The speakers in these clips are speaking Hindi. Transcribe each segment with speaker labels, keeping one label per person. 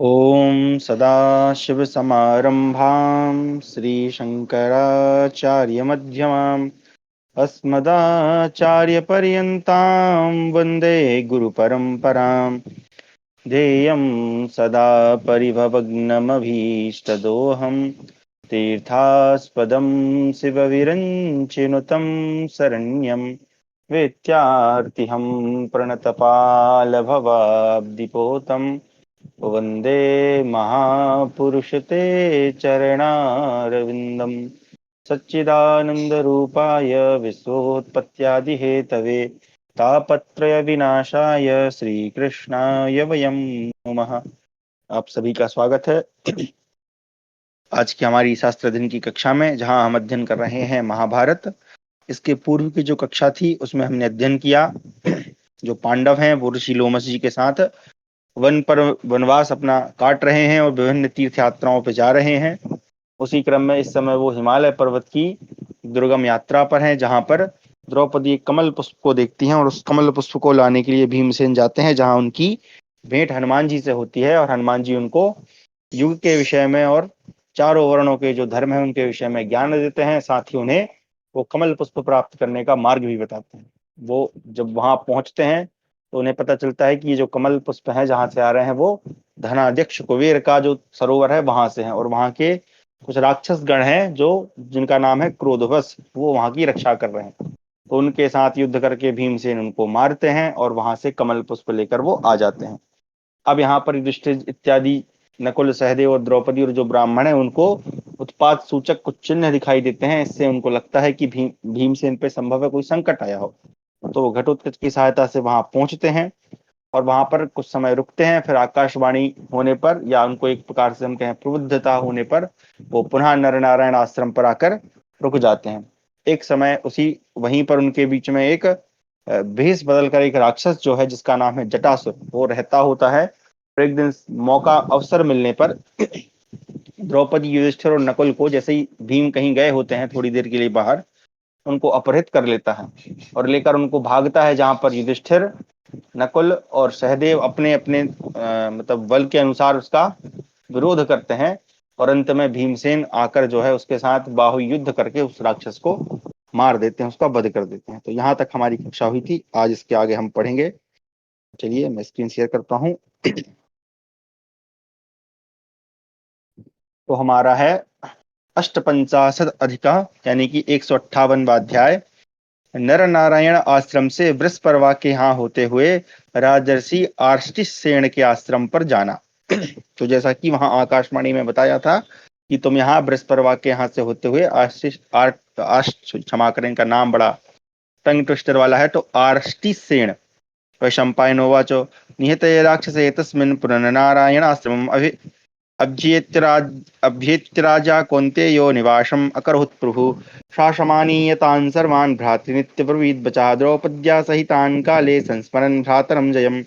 Speaker 1: ॐ सदाशिवसमारम्भां श्रीशङ्कराचार्यमध्यमाम् अस्मदाचार्यपर्यन्तां वन्दे गुरुपरम्पराम्। ध्येयं सदा परिभवग्नमभीष्टदोहं तीर्थास्पदं शिवविरञ्चिनुतं शरण्यं विद्यार्थिहं प्रणतपालभवाब्धिपोतं वन्दे महापुरुष ते चरणारविन्दम्। सच्चिदानन्दरूपाय विश्वोत्पत्त्यादिहेतवे तापत्रय विनाशाय श्रीकृष्णाय वयं नमः। आप सभी का स्वागत है आज की हमारी शास्त्र अध्ययन की कक्षा में, जहां हम अध्ययन कर रहे हैं महाभारत। इसके पूर्व की जो कक्षा थी उसमें हमने अध्ययन किया जो पांडव हैं वो ऋषि लोमश जी के साथ वन पर वनवास अपना काट रहे हैं और विभिन्न तीर्थ यात्राओं पर जा रहे हैं। उसी क्रम में इस समय वो हिमालय पर्वत की दुर्गम यात्रा पर हैं, जहां पर द्रौपदी कमल पुष्प को देखती हैं और उस कमल पुष्प को लाने के लिए भीमसेन जाते हैं, जहां उनकी भेंट हनुमान जी से होती है और हनुमान जी उनको युग के विषय में और चारों वर्णों के जो धर्म है उनके विषय में ज्ञान देते हैं। साथ ही उन्हें वो कमल पुष्प प्राप्त करने का मार्ग भी बताते हैं। वो जब वहां पहुंचते हैं तो उन्हें पता चलता है कि ये जो कमल पुष्प है जहां से आ रहे हैं वो धनाध्यक्ष कुबेर का जो सरोवर है वहां से है, और वहां के कुछ राक्षस गण हैं जो जिनका नाम है क्रोधवश, वो वहां की रक्षा कर रहे हैं। तो उनके साथ युद्ध करके भीमसेन उनको मारते हैं और वहां से कमल पुष्प लेकर वो आ जाते हैं। अब यहाँ पर युधिष्ठिर इत्यादि नकुल सहदेव और द्रौपदी और जो ब्राह्मण है उनको उत्पात सूचक कुछ चिन्ह दिखाई देते हैं। इससे उनको लगता है कि भीमसेन पे संभव है कोई संकट आया हो। तो वो घटोत्कच की सहायता से वहां पहुंचते हैं और वहां पर कुछ समय रुकते हैं। फिर आकाशवाणी होने पर, या उनको एक प्रकार से हम कहें प्रबुद्धता होने पर, वो पुनः नर नारायण आश्रम पर आकर रुक जाते हैं। एक समय उसी वहीं पर उनके बीच में एक भेष बदलकर एक राक्षस जो है जिसका नाम है जटासुर वो रहता होता है। फिर एक दिन मौका अवसर मिलने पर द्रौपदी युधिष्ठिर और नकुल को, जैसे ही भीम कहीं गए होते हैं थोड़ी देर के लिए बाहर, उनको अपहृत कर लेता है और लेकर उनको भागता है, जहां पर युधिष्ठिर नकुल और सहदेव अपने अपने मतलब बल के अनुसार उसका विरोध करते हैं। और अंत में भीमसेन आकर जो है उसके साथ बाहु युद्ध करके उस राक्षस को मार देते हैं, उसका वध कर देते हैं। तो यहाँ तक हमारी कक्षा हुई थी। आज इसके आगे हम पढ़ेंगे। चलिए मैं स्क्रीन शेयर करता हूँ। तो हमारा है अष्टपंचाशद अधिका यानी कि 158वां अध्याय। नर नारायण आश्रम से वृषपर्वा के यहाँ होते हुए राजर्षि आर्ष्टिसेन के आश्रम पर जाना। तो जैसा कि वहां आकाशवाणी में बताया था कि तुम यहाँ वृषपर्वा के यहाँ से होते हुए क्षमा करें, इनका नाम बड़ा टंग ट्विस्टर वाला है, तो आर्ष्टिसेन वैशंपायनोवाच निहते राक्षसे तस्मिन् पुनर्नारायणाश्रमम् अभ्येत्य राजा कौन्तेयो निवासम् अकरोत् प्रभुः शासमानीयतान् सर्वान् भ्रातृनित्यब्रवीद् वचः द्रौपद्या सहितान् काले संस्मरन् भ्रातरं जयम्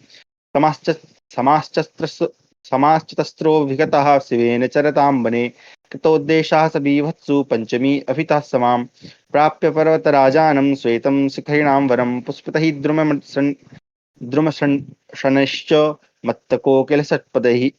Speaker 1: समाश्चतस्रो विगतः शिवेन चरतां वने कृतोद्देशाः स बीभत्सु पंचमी अभितः समाम् प्राप्य पर्वतराजानं श्वेतं शिखरिणां वरं पुष्पितैः द्रुमशनश्च मत्तकोकिलषट्पदैः।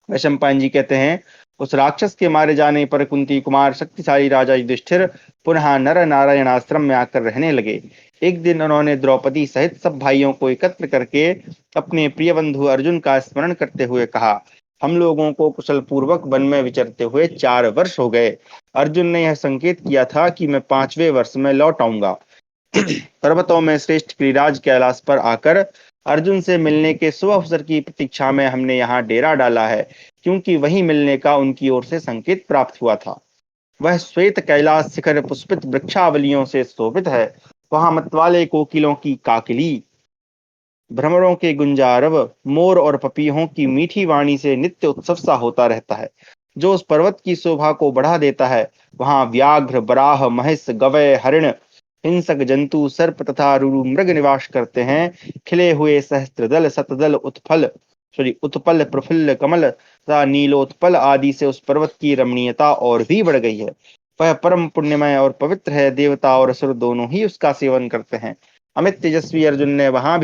Speaker 1: वैशंपायन जी कहते हैं, उस राक्षस के मारे जाने पर कुंती कुमार शक्तिशाली राजा युधिष्ठिर पुनः नर नारायण आश्रम में आकर रहने लगे। एक दिन उन्होंने द्रौपदी सहित सब भाइयों को एकत्र करके अपने प्रिय बंधु अर्जुन का स्मरण करते हुए कहा, हम लोगों को कुशल पूर्वक वन में विचरते हुए 4 वर्ष हो गए। अर्जुन ने यह संकेत किया था कि मैं 5वें वर्ष में लौट आऊंगा। पर्वतों में श्रेष्ठ गिरिराज कैलाश पर आकर अर्जुन से मिलने के शुभ अवसर की प्रतीक्षा में हमने यहाँ डेरा डाला है, क्योंकि वही मिलने का उनकी ओर से संकेत प्राप्त हुआ था। वह श्वेत कैलाश शिखर पुष्पित वृक्षावलियों से शोभित है। वहां मतवाले कोकिलों की काकली, भ्रमरों के गुंजारव, मोर और पपीहों की मीठी वाणी से नित्य उत्सव सा होता रहता है, जो उस पर्वत की शोभा को बढ़ा देता है। वहां व्याघ्र, बराह, महिष, गवय, हरिण, हिंसक जंतु, सर्प तथा रुरु मृग निवास करते हैं। खिले हुए सहस्त्रदल, शतदल, उत्पल, प्रफुल्ल, कमल तथा नीलोत्पल आदि से उस पर्वत की रमणीयता और भी बढ़ गई है। वह परम पुण्यमय और पवित्र है। देवता और असुर दोनों ही उसका सेवन करते हैं। अमित तेजस्वी अर्जुन ने वहां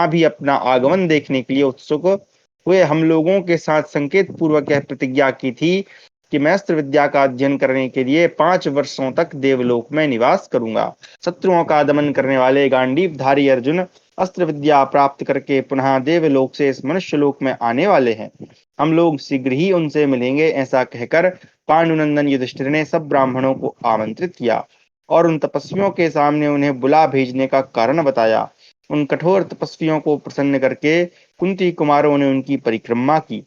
Speaker 1: भी अपना आगमन देखने के लिए उत्सुक हुए हम लोगों के साथ संकेत पूर्वक यह प्रतिज्ञा की थी कि मैं अस्त्र विद्या का अध्ययन करने के लिए 5 वर्षों तक देवलोक में निवास करूंगा। शत्रुओं का दमन करने वाले गांडीवधारी अर्जुन अस्त्र विद्या प्राप्त करके पुनः देवलोक से इस मनुष्य लोक में आने वाले हैं। हम लोग शीघ्र ही उनसे मिलेंगे। ऐसा कहकर पांडुनंदन युधिष्ठिर ने सब ब्राह्मणों को आमंत्रित किया और उन तपस्वियों के सामने उन्हें बुला भेजने का कारण बताया। उन कठोर तपस्वियों को प्रसन्न करके कुंती कुमारों ने उनकी परिक्रमा की।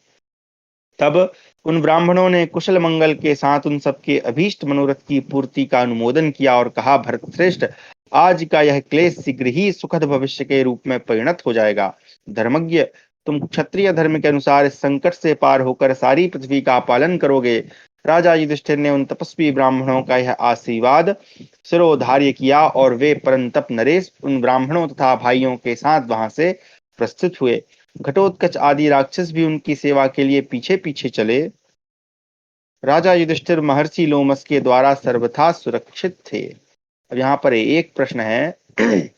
Speaker 1: तब उन ब्राह्मणों ने कुशल मंगल के साथ उन सबके अभीष्ट मनोरथ की पूर्ति का अनुमोदन किया और कहा, भरत श्रेष्ठ, आज का यह क्लेश शीघ्र ही सुखद भविष्य के रूप में परिणत हो जाएगा। धर्मज्ञ, तुम क्षत्रिय धर्म के अनुसार इस संकट से पार होकर सारी पृथ्वी का पालन करोगे। राजा युधिष्ठिर ने उन तपस्वी ब्राह्मणों का यह आशीर्वाद शिरोधार्य किया और वे परंतप नरेश उन ब्राह्मणों तथा भाइयों के साथ वहां से प्रस्थित हुए। घटोत्कच आदि राक्षस भी उनकी सेवा के लिए पीछे पीछे चले। राजा युधिष्ठिर महर्षि लोमस के द्वारा सर्वथा सुरक्षित थे। अब यहाँ पर एक प्रश्न है कि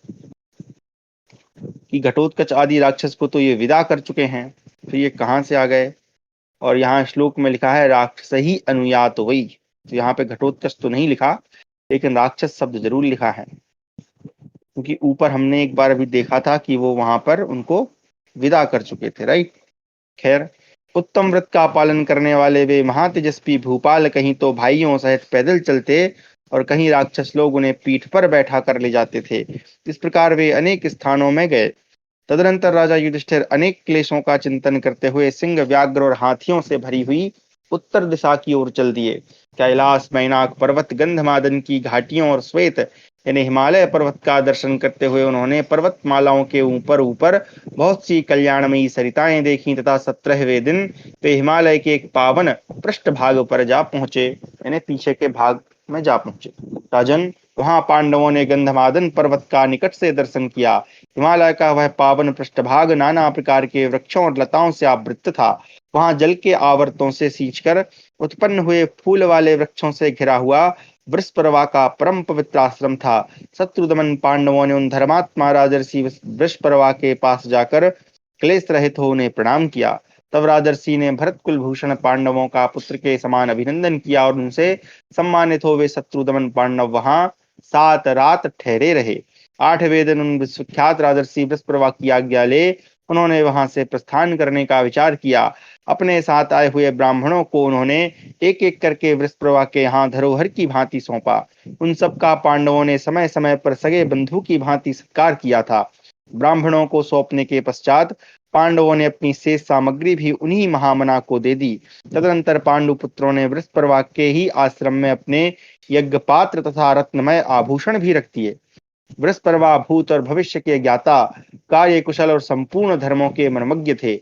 Speaker 1: घटोत्कच आदि राक्षस को तो ये विदा कर चुके हैं, फिर ये कहाँ से आ गए? और यहाँ श्लोक में लिखा है राक्षस ही अनुयात वही, तो यहाँ पे घटोत्कच तो नहीं लिखा, लेकिन राक्षस शब्द जरूर लिखा है, क्योंकि ऊपर हमने एक बार अभी देखा था कि वो वहां पर उनको विदा कर चुके थे, राइट। खैर, उत्तम व्रत का पालन करने वाले वे महातेजस्वी भूपाल कहीं तो भाइयों सहित पैदल चलते और कहीं राक्षस लोग उन्हें पीठ पर बैठा कर ले जाते थे। इस प्रकार वे अनेक स्थानों में गए। तदनंतर राजा युधिष्ठिर अनेक क्लेशों का चिंतन करते हुए सिंह, व्याघ्र और हाथियों से भरी हुई उत्तर दिशा की ओर चल दिए। कैलाश, मैनाक पर्वत, गंधमादन की घाटियों और श्वेत यानी हिमालय पर्वत का दर्शन करते हुए उन्होंने पर्वतमालाओं के ऊपर ऊपर बहुत सी कल्याणमयी सरिताएं देखी तथा 17वें दिन वे हिमालय के एक पावन पृष्ठ भाग पर जा पहुंचे, यानी पीछे के भाग में जा पहुंचे। राजन, वहां पांडवों ने गंधमादन पर्वत का निकट से दर्शन किया। हिमालय का वह पावन पृष्ठभाग नाना प्रकार के वृक्षों और लताओं से आवृत था। वहां जल के आवर्तों से सींचकर उत्पन्न हुए फूल वाले वृक्षों से घिरा हुआ वृषपर्वा का परम पवित्र आश्रम था। शत्रुदमन पांडवों ने उन धर्मात्मा राजर्षि वृषपर्वा के पास जाकर क्लेश रहित हो उन्हें प्रणाम किया। तब राजर्षि ने भरत कुलभूषण पांडवों का पुत्र के समान अभिनंदन किया और उनसे सम्मानित हो वे शत्रुदमन पांडव वहां 7 रात ठहरे रहे। 8वें दिन उन विश्वख्यात राजर्षि वृषपर्वा की आज्ञा ले उन्होंने वहां से प्रस्थान करने का विचार किया। अपने साथ आए हुए ब्राह्मणों को उन्होंने एक एक करके वृषपर्वा के यहाँ धरोहर की भांति सौंपा। उन सब का पांडवों ने समय समय पर सगे बंधु की भांति सत्कार किया था। ब्राह्मणों को सौंपने के पश्चात पांडवों ने अपनी शेष सामग्री भी उन्हीं महामना को दे दी। तदनंतर पांडु पुत्रों ने वृषपर्वा के ही आश्रम में अपने यज्ञ पात्र तथा रत्नमय आभूषण भी रख दिए। वृषपर्वा भूत और भविष्य के ज्ञाता, कार्य कुशल और संपूर्ण धर्मों के मर्मज्ञ थे।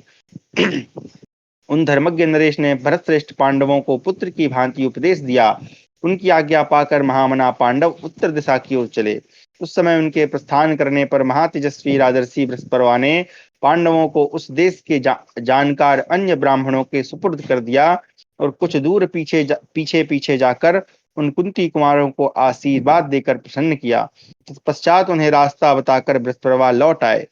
Speaker 1: उन धर्मज्ञ नरेश ने भरत श्रेष्ठ पांडवों को पुत्र की भांति उपदेश दिया। उनकी आज्ञा पाकर महामना पांडव उत्तर दिशा की ओर चले। उस समय उनके प्रस्थान करने पर महातेजस्वी राजर्षि वृषपर्वा ने पांडवों को उस देश के जानकार अन्य ब्राह्मणों के सुपुर्द कर दिया और कुछ दूर पीछे पीछे जाकर उन कुंती कुमारों को आशीर्वाद देकर प्रसन्न किया। तत्पश्चात उन्हें रास्ता बताकर वृषपर्वा लौट आए।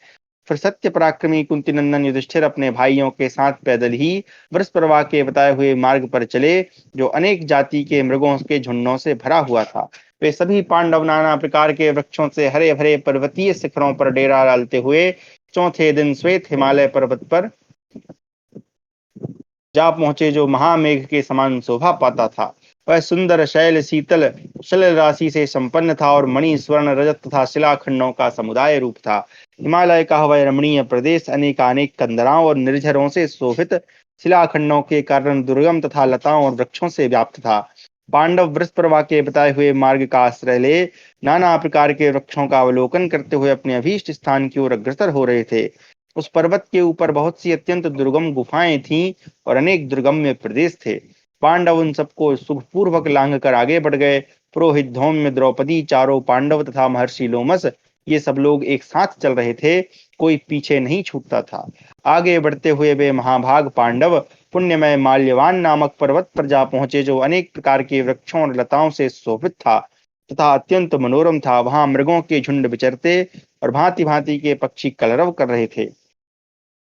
Speaker 1: फिर सत्य पराक्रमी कुंतीनंदन युधिष्ठिर अपने भाइयों के साथ पैदल ही वृषपर्वा के बताए हुए मार्ग पर चले, जो अनेक जाति के मृगों के झुंडों से भरा हुआ था। वे सभी पांडव नाना प्रकार के वृक्षों से हरे भरे पर्वतीय शिखरों पर डेरा डालते हुए चौथे दिन श्वेत हिमालय पर्वत पर जा पहुंचे, जो महामेघ के समान शोभा पाता था। वह सुंदर शैल शीतल शल राशि से संपन्न था और मणि, स्वर्ण, रजत तथा शिलाखंडों का समुदाय रूप था। हिमालय का वह रमणीय प्रदेश अनेकानेक कंदराओं और निर्झरों से शोभित शिलाखंडों के कारण दुर्गम तथा लताओं और वृक्षों से व्याप्त था। पांडव वृषपर्वा के बताए हुए मार्ग का आश्रय ले नाना प्रकार के वृक्षों का अवलोकन करते हुए अपने अभीष्ट स्थान की ओर अग्रसर हो रहे थे। उस पर्वत के ऊपर बहुत सी अत्यंत दुर्गम गुफाएं थीं और अनेक दुर्गम्य प्रदेश थे। पांडव उन सबको सुखपूर्वक लांघ कर आगे बढ़ गए। पुरोहित, धौम्य, द्रौपदी, चारों पांडव तथा महर्षि लोमस, ये सब लोग एक साथ चल रहे थे, कोई पीछे नहीं छूटता था। आगे बढ़ते हुए वे महाभाग पांडव पुण्यमय माल्यवान नामक पर्वत पर जा पहुंचे, जो अनेक प्रकार के वृक्षों और लताओं से शोभित था तथा अत्यंत मनोरम था। वहां मृगों के झुंड विचरते और भांति भांति के पक्षी कलरव कर रहे थे।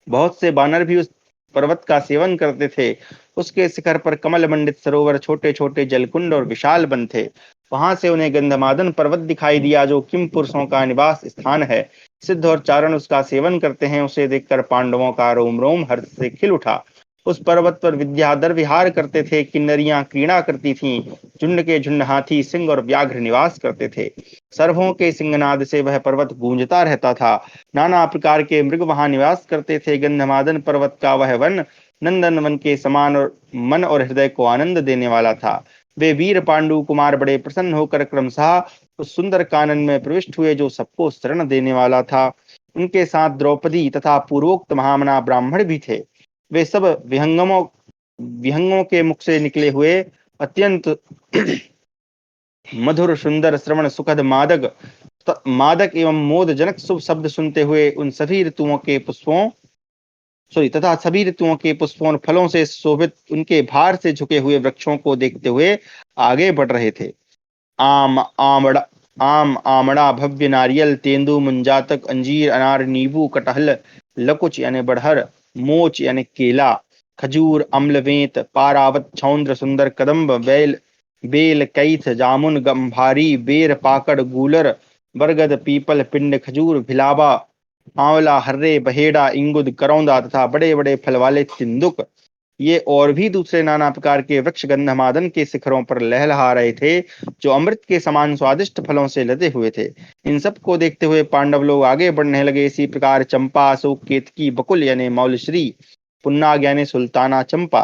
Speaker 1: बहुत से बानर भी उस पर्वत का सेवन करते थे। उसके शिखर पर कमल मंडित सरोवर, छोटे छोटे जलकुंड और विशाल वन थे। वहां से उन्हें गंधमादन पर्वत दिखाई दिया, जो किम पुरुषों का निवास स्थान है। सिद्ध और चारण उसका सेवन करते हैं। उसे देखकर पांडवों का रोम रोम हर्ष से खिल उठा। उस पर्वत पर विद्याधर विहार करते थे, किन्नरियां क्रीड़ा करती थीं, झुंड के झुंड हाथी, सिंह और व्याघ्र निवास करते थे। सर्वों के सिंहनाद से वह पर्वत गूंजता रहता था। नाना प्रकार के मृग वहां निवास करते थे। गंधमादन पर्वत का वह वन नंदन वन के समान और मन और हृदय को आनंद देने वाला था। वे वीर पांडु कुमार बड़े प्रसन्न होकर क्रमशः उस सुंदर कानन में प्रविष्ट हुए, जो सबको शरण देने वाला था। उनके साथ द्रौपदी तथा पूर्वोक्त महामना ब्राह्मण भी थे। वे सब विहंगों के मुख से निकले हुए अत्यंत मधुर, सुंदर, श्रवण सुखद, मादक एवं मोदजनक शुभ शब्द सुनते हुए उन सभी ऋतुओं के पुष्पों तथा सभी ऋतुओं के पुष्पों और फलों से शोभित उनके भार से झुके हुए वृक्षों को देखते हुए आगे बढ़ रहे थे। आम, आमड़ा, भव्य नारियल, तेंदु, मुंजातक, अंजीर, अनार, नींबू, कटहल, लकुच यानी बड़हर, मोच यानी केला, खजूर, अम्लवेत, पारावत, छौंद्र, सुंदर, कदम्ब, बेल, कैथ, जामुन, गंभारी, बेर, पाकड़, गूलर, बरगद, पीपल, पिंड, खजूर, भिलावा, आंवला, हर्रे, बहेड़ा, इंगुद, करौंदा तथा बड़े बड़े फल वाले तिंदुक, ये और भी दूसरे नाना प्रकार के वृक्ष गंधमादन के शिखरों पर लहलहा रहे थे, जो अमृत के समान स्वादिष्ट फलों से लदे हुए थे। इन सब को देखते हुए पांडव लोग आगे बढ़ने लगे। इसी प्रकार चंपा, अशोक, केतकी, बकुल यानी मौलश्री, पुन्नाग यानी सुल्ताना चंपा,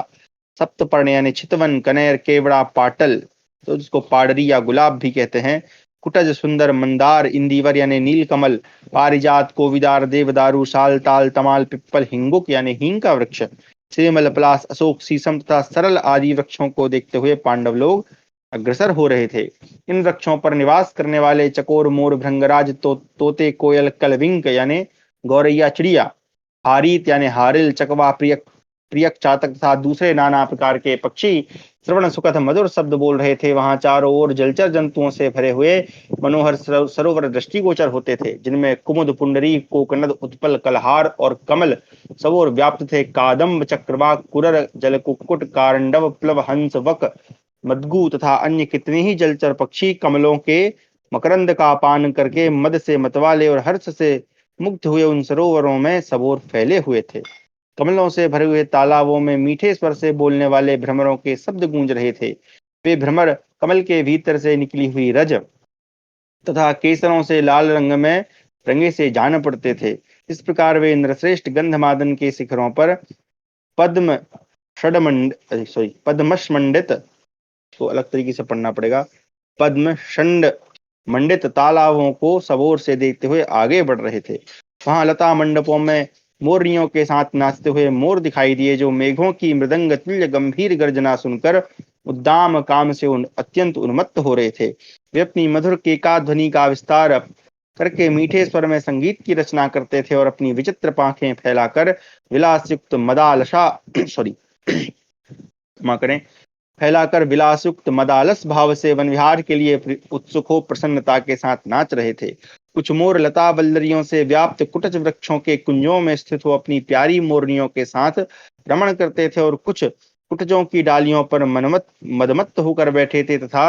Speaker 1: सप्तपर्ण यानी चितवन, कनेर, केवड़ा, पाटल तो जिसको पाडरी या गुलाब भी कहते हैं, कुटज, सुंदर, मंदार, इंदिवर यानी नीलकमल, पारिजात, कोविदार, देवदारू, साल, ताल, तमाल, पिप्पल, हिंगुक यानी हींग का वृक्ष, सेमल, पलास, अशोक, शीशम तथा सरल आदि वृक्षों को देखते हुए पांडव लोग अग्रसर हो रहे थे। इन वृक्षों पर निवास करने वाले चकोर, मोर, भृंगराज, तोते, कोयल, कलविंक यानी गौरैया चिड़िया, हारीत यानी हारिल, चकवा, प्रियक, चातक तथा दूसरे नाना प्रकार के पक्षी श्रवण सुखद मधुर शब्द बोल रहे थे। वहां चारों ओर जलचर जंतुओं से भरे हुए मनोहर सरोवर दृष्टिगोचर होते थे, जिनमें कुमुद, पुंडरी, कोकनद, उत्पल, कलहार और कमल सबोर व्याप्त थे। कादम्ब, चक्रवाक, कुरर, जलकुक्कुट, कारंडव, प्लव, हंस, वक, मदगु तथा अन्य कितने ही जलचर पक्षी कमलों के मकरंद का पान करके मद से मतवाले और हर्ष से मुग्ध हुए उन सरोवरों में सबोर फैले हुए थे। कमलों से भरे हुए तालाबों में मीठे स्वर से बोलने वाले भ्रमरों के शब्द गूंज रहे थे। वे भ्रमर कमल के भीतर से निकली हुई रज तथा केसरों से लाल रंग में रंगे से जान पड़ते थे। इस प्रकार वे इंद्रश्रेष्ठ गंधमादन के शिखरों पर पद्म पद्मशमंडित, तो अलग तरीके से पढ़ना पड़ेगा, पद्म षंड मंडित तालाबों को सबोर से देखते हुए आगे बढ़ रहे थे। वहां लता मंडपों में मोरनियों के साथ नाचते हुए मोर दिखाई दिए, जो मेघों की मृदंग तुल्य गंभीर गर्जना सुनकर उद्दाम काम से अत्यंत उन्मत्त हो रहे थे। वे अपनी मधुर केका ध्वनि का विस्तार करके मीठे स्वर में संगीत की रचना करते थे और अपनी विचित्र पांखें फैलाकर विलासयुक्त मदालसा सॉरी क्षमा करें फैलाकर विलासयुक्त मदालस भाव से वन विहार के लिए उत्सुक हो प्रसन्नता के साथ नाच रहे थे। कुछ मोर लता वल्लरियों से व्याप्त कुटज वृक्षों के कुंजों में स्थित हो अपनी प्यारी मोरनियों के साथ रमण करते थे और कुछ कुटजों की डालियों पर मदमत्त होकर बैठे थे तथा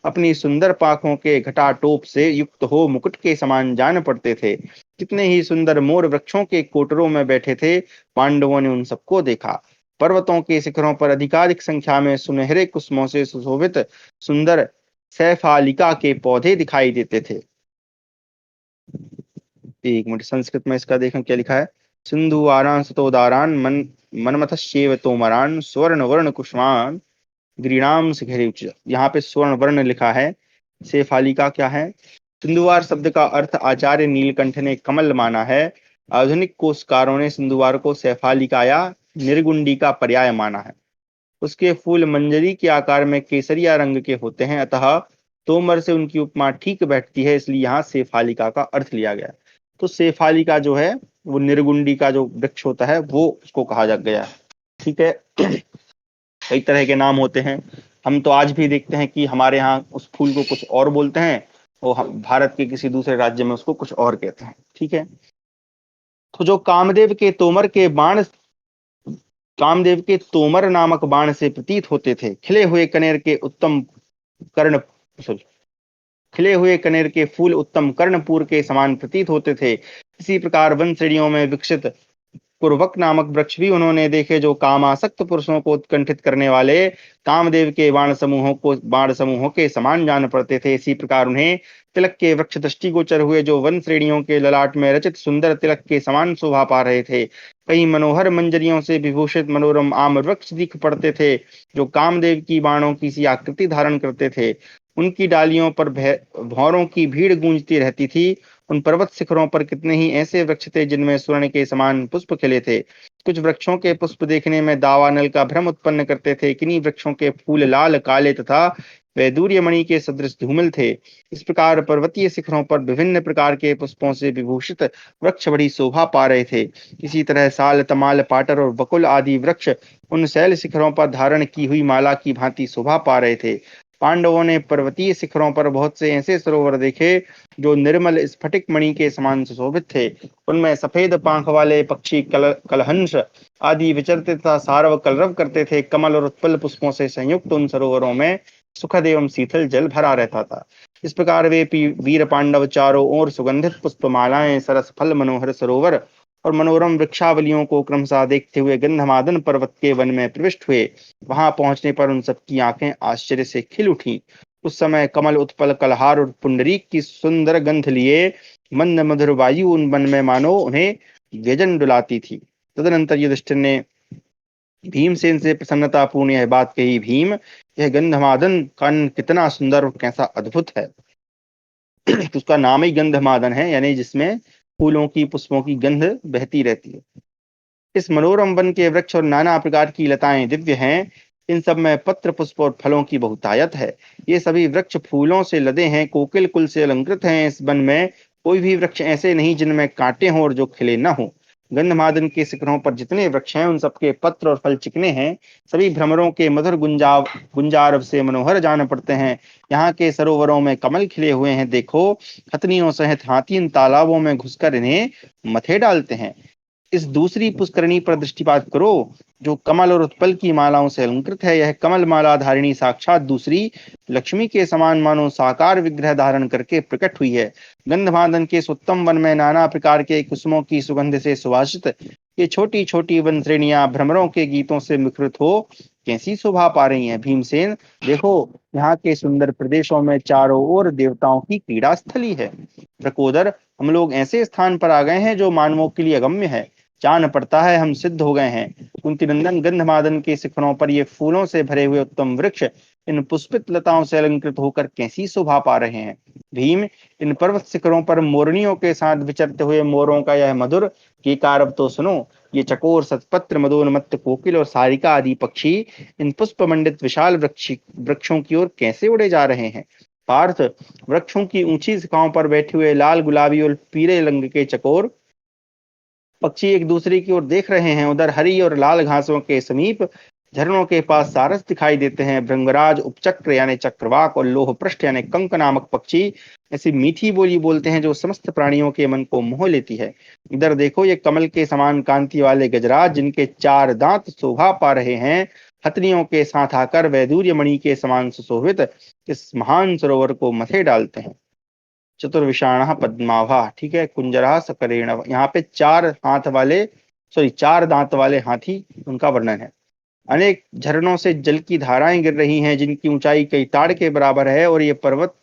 Speaker 1: अपनी सुंदर पाखों के घटाटोप से युक्त हो मुकुट के समान जान पड़ते थे। कितने ही सुंदर मोर वृक्षों के कोटरों में बैठे थे। पांडवों ने उन सबको देखा। पर्वतों के शिखरों पर अधिकाधिक संख्या में सुनहरे कुसुमों से सुशोभित सुंदर सैफालिका के पौधे दिखाई देते थे। एक मिनट, संस्कृत में इसका देखें क्या लिखा है। सिंधु आरान सतोदारान मनमथस्येव तोमरान स्वर्ण वर्ण कुष्मान ग्रीणाम शिखरे। यहाँ पे स्वर्ण वर्ण लिखा है। शेफालिका क्या है? सिंधुवार शब्द का अर्थ आचार्य नीलकंठ ने कमल माना है। आधुनिक कोशकारों ने सिंधुवार को शेफालिका या निर्गुंडी का पर्याय माना है। उसके फूल मंजरी के आकार में केसरिया रंग के होते हैं, अतः तोमर से उनकी उपमा ठीक बैठती है, इसलिए यहाँ शेफालिका का अर्थ लिया गया। तो शेफालिका जो है वो निर्गुंडी का जो वृक्ष होता है वो उसको कहा जा गया है। ठीक है। कई तरह के नाम होते हैं। हम तो आज भी देखते हैं कि हमारे यहाँ उस फूल को कुछ और बोलते हैं और भारत के किसी दूसरे राज्य में उसको कुछ और कहते हैं। ठीक है। तो जो कामदेव के तोमर के बाण कामदेव के तोमर नामक बाण से प्रतीत होते थे। खिले हुए कनेर के फूल उत्तम कर्णपूर के समान प्रतीत होते थे। इसी प्रकार वन श्रेणियों में विकसित पूर्वक नामक वृक्ष भी उन्होंने देखे, जो कामासक्त पुरुषों को उत्कंठित करने वाले कामदेव के बाण समूहों के समान जान पड़ते थे। इसी प्रकार उन्हें तिलक के वृक्ष दृष्टिगोचर हुए, जो वन श्रेणियों के ललाट में रचित सुंदर तिलक के समान शोभा पा रहे थे। कई मनोहर मंजरियों से विभूषित मनोरम आम वृक्ष दिख पड़ते थे, जो कामदेव की बाणों की सी आकृति धारण करते थे। उनकी डालियों पर भौरों की भीड़ गूंजती रहती थी। उन पर्वत शिखरों पर कितने ही ऐसे वृक्ष थे जिनमें स्वर्ण के समान पुष्प खिले थे। कुछ वृक्षों के पुष्प देखने में दावानल का भ्रम उत्पन्न करते थे। किन्हीं वृक्षों के फूल लाल काले तथा वैदूर्य मणि के सदृश धूमिल थे। इस प्रकार पर्वतीय शिखरों पर विभिन्न प्रकार के पुष्पों से विभूषित वृक्ष बड़ी शोभा पा रहे थे। इसी तरह साल, तमाल, पाटर और बकुल आदि वृक्ष उन शैल शिखरों पर धारण की हुई माला की भांति शोभा पा रहे थे। पांडवों ने पर्वतीय शिखरों पर बहुत से ऐसे सरोवर देखे, जो निर्मल स्फटिक मणि के समान सुशोभित थे। उनमें सफेद पांख वाले पक्षी कलहंस आदि विचरते तथा सारव कलरव करते थे। कमल और उत्पल पुष्पों से संयुक्त उन सरोवरों में सुखद एवं शीतल जल भरा रहता था। इस प्रकार वे वीर पांडव चारों ओर सुगंधित पुष्पमालाएं, सरस फल मनोहर सरोवर और मनोरम वृक्षावलियों को क्रमशः देखते हुए गंधमादन पर्वत के वन में प्रविष्ट हुए। वहां पहुंचने पर उन सबकी आंखें आश्चर्य से खिल उठी। उस समय कमल, उत्पल, कलहार और पुंडरीक की सुंदर गंध लिए मंद मधुर वायु उन वन में मानो उन्हें व्यजन डुलाती थी। तदनंतर युधिष्ठिर ने भीमसेन से प्रसन्नतापूर्ण यह बात कही, भीम, यह गंधमादन कन कितना सुंदर और कैसा अद्भुत है। उसका नाम ही गंधमादन है, यानी जिसमें फूलों की, पुष्पों की गंध बहती रहती है। इस मनोरम वन के वृक्ष और नाना प्रकार की लताएं दिव्य हैं। इन सब में पत्र, पुष्प और फलों की बहुतायत है। ये सभी वृक्ष फूलों से लदे हैं, कोकिल कुल से अलंकृत हैं। इस वन में कोई भी वृक्ष ऐसे नहीं जिनमें कांटे हों और जो खिले न हो। गंधमादन के शिखरों पर जितने वृक्ष हैं, उन सबके पत्र और फल चिकने हैं। सभी भ्रमरों के मधुर गुंजारव से मनोहर जान पड़ते हैं। यहाँ के सरोवरों में कमल खिले हुए हैं। देखो, खतनियों सहित हाथी इन तालाबों में घुसकर इन्हें मथे डालते हैं। इस दूसरी पुष्करणी पर दृष्टिपात करो, जो कमल और उत्पल की मालाओं से अलंकृत है। यह कमल माला धारिणी साक्षात दूसरी लक्ष्मी के समान मानो साकार विग्रह धारण करके प्रकट हुई है। गंधमादन के उत्तम वन में नाना प्रकार के कुसुमों की सुगंध से सुवासित ये छोटी छोटी वन श्रेणियां भ्रमरों के गीतों से मुखरित हो कैसी शोभा पा रही हैं। भीमसेन, देखो, यहाँ के सुंदर प्रदेशों में चारों ओर देवताओं की क्रीड़ा स्थली है। प्रकोदर, हम लोग ऐसे स्थान पर आ गए हैं जो मानवों के लिए अगम्य है। जान पड़ता है हम सिद्ध हो गए हैं। कुंती नंदन, गंधमादन के शिखरों पर ये फूलों से भरे हुए उत्तम वृक्ष इन पुष्पित लताओं से अलंकृत होकर कैसी शोभा पा रहे हैं। भीम, इन पर्वत शिखरों पर मोरनियों के साथ विचरते हुए मोरों का यह मधुर कीकारव तो सुनो। ये चकोर, सतपत्र, मदोन्मत्त, कोकिल और सारिका आदि पक्षी इन पुष्प मंडित विशाल वृक्षों की ओर कैसे उड़े जा रहे हैं। पार्थ, वृक्षों की ऊंची शिखाओं पर बैठे हुए लाल, गुलाबी और पीले रंग के चकोर पक्षी एक दूसरे की ओर देख रहे हैं। उधर हरी और लाल घासों के समीप झरनों के पास सारस दिखाई देते हैं। भृंगराज, उपचक्र यानी चक्रवाक और लोह पृष्ठ यानी कंक नामक पक्षी ऐसी मीठी बोली बोलते हैं जो समस्त प्राणियों के मन को मोह लेती है। इधर देखो, ये कमल के समान कांति वाले गजराज, जिनके 4 दांत शोभा पा रहे हैं, हथनियों के साथ आकर वैदूर्य मणि के समान सुशोभित इस महान सरोवर को मथे डालते हैं। चतुर्विषाण पद्माभा, ठीक है, कुंजरा सकरेण, यहाँ पे 4 दांत वाले हाथी, उनका वर्णन है। अनेक झरनों से जल की धाराएं गिर रही हैं, जिनकी ऊंचाई कई ताड़ के बराबर है और ये पर्वत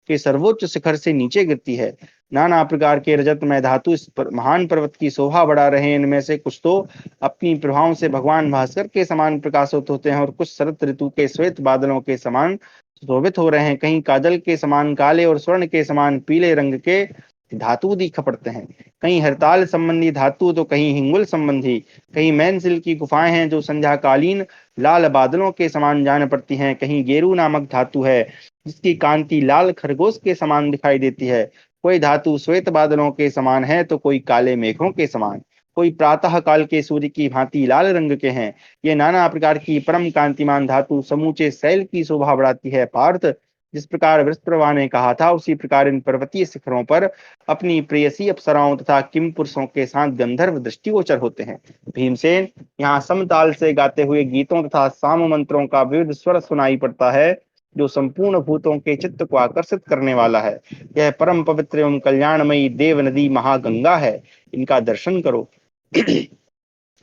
Speaker 1: के सर्वोच्च शिखर से नीचे गिरती है। नाना प्रकार के रजतमय धातु इस महान पर्वत की शोभा बढ़ा रहे हैं। इनमें से कुछ तो अपनी प्रभाओं से भगवान भास्कर के समान प्रकाशित होते हैं और कुछ शरत ऋतु के श्वेत बादलों के समान सुशोभित हो रहे हैं। कहीं काजल के समान काले और स्वर्ण के समान पीले रंग के धातु दिख पड़ते हैं। कहीं हरताल संबंधी धातु तो कहीं हिंगुल संबंधी, कहीं मैनसिल की गुफाएं हैं जो संध्याकालीन लाल बादलों के समान जान पड़ती हैं। कहीं गेरू नामक धातु है जिसकी कांति लाल खरगोश के समान दिखाई देती है। कोई धातु श्वेत बादलों के समान है तो कोई काले मेघों के समान, कोई प्रातः काल के सूर्य की भांति लाल रंग के हैं। ये नाना प्रकार की परम कांतिमान धातु समूचे शैल की शोभा बढ़ाती है। पार्थ, जिस प्रकार वृषप्रभा ने कहा था, उसी प्रकार इन पर्वतीय शिखरों पर अपनी प्रेयसी अप्सराओं तथा किम पुरुषों के साथ गंधर्व दृष्टिगोचर होते हैं। भीमसेन, यहाँ समताल से गाते हुए गीतों तथा साम मंत्रों का विविध स्वर सुनाई पड़ता है, जो संपूर्ण भूतों के चित्त को आकर्षित करने वाला है। यह परम पवित्र एवं कल्याणमयी देव नदी महागंगा है, इनका दर्शन करो।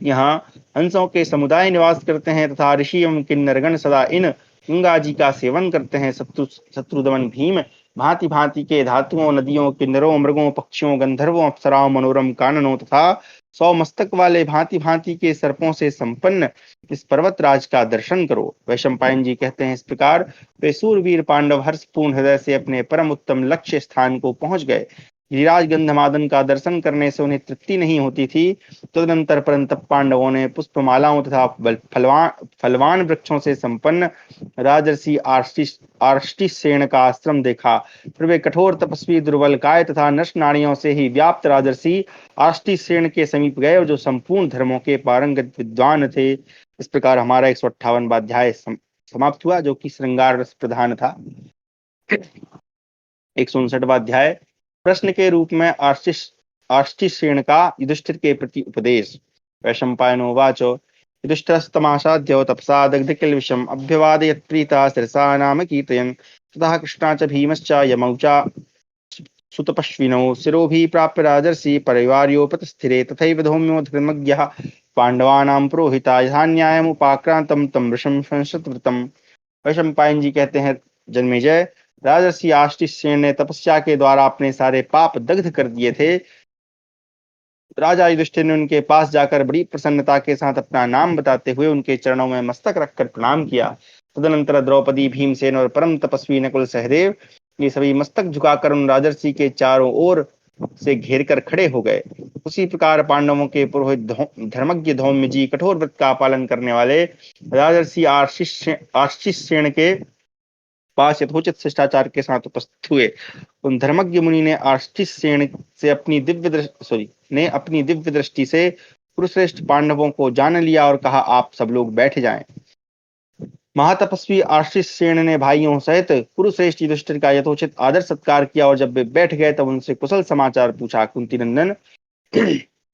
Speaker 1: यहाँ हंसों के समुदाय निवास करते हैं तथा ऋषि एवं किन्नरगण सदा इन गंगा जी का सेवन करते हैं। शत्रुदमन भीम, भांति भांति के धातुओं, नदियों, किन्नरों, मृगों, पक्षियों, गंधर्वों, अप्सराओं, मनोरम काननों तथा 100 मस्तक वाले भांति भांति के सर्पों से संपन्न इस पर्वत राज का दर्शन करो। वैशंपायन जी कहते हैं, इस प्रकार वे सूरवीर पांडव हर्षपूर्ण हृदय से अपने परम उत्तम लक्ष्य स्थान को पहुंच गए। गिरिराज गंधमादन का दर्शन करने से उन्हें तृप्ति नहीं होती थी। तदनंतर परंतप पांडवों ने पुष्पमालाओं तथा फलवान वृक्षों से संपन्न राजर्षि आर्ष्टिसेन का आश्रम देखा। फिर वे कठोर तपस्वी दुर्बल काय तथा नष्ट नारियों से ही व्याप्त राजर्षि आर्ष्टिसेन के समीप गए, और जो संपूर्ण धर्मों के पारंगत विद्वान थे। इस प्रकार हमारा 158वां अध्याय समाप्त हुआ, जो कि श्रृंगार रस प्रधान था। 159वां अध्याय प्रश्न के रूप में आर्ष्टिसेन का युधिष्ठिर के प्रति उपदेश। वैशंपायनोवाच युधिष्ठिरस्तमासाद्य तपसा दग्धकिलविषम् अभ्यवादयत्प्रीता शिरसा नाम कीर्तयन् ततः कृष्णा च भीमश्च यमौ च सुतपश्विनौ शिरोभिः प्राप्य राजर्षि परिवार्योपतस्थिरे तथैव धौम्यो धर्मज्ञः पांडवानां पुरोहिता यथा न्यायमुपाक्रांतं तं वृषं संशतव्रतम्। वैशंपायन जी कहते हैं, जन्मेजय, राजर्षि आर्ष्टिसेन ने तपस्या के द्वारा अपने सारे पाप दग्ध कर दिए थे। राजा युधिष्ठिर ने उनके पास जाकर बड़ी प्रसन्नता के साथ अपना नाम बताते हुए उनके चरणों में मस्तक रखकर प्रणाम किया। तदनंतर द्रौपदी, भीमसेन और परम तपस्वी नकुल सहदेव ये सभी मस्तक झुकाकर उन राजर्षि के चारों ओर से घेर कर खड़े हो गए। उसी प्रकार पांडवों के पुरोहित धर्मज्ञ धौम्य जी, कठोर व्रत का पालन करने वाले राजर्षि आर्ष्टिसेन के पास यथोचित शिष्टाचार के साथ उपस्थित हुए। उन धर्मज्ञ मुनि ने आर्ष्टिसेन से अपनी दिव्य दृष्टि से कुरुश्रेष्ठ पांडवों को जान लिया और कहा, आप सब लोग बैठ जाएं। महातपस्वी आर्ष्टिसेन ने भाइयों सहित कुरुश्रेष्ठ युधिष्ठिर का यथोचित आदर सत्कार किया, और जब वे बैठ गए तब उनसे कुशल समाचार पूछा। कुंती नंदन,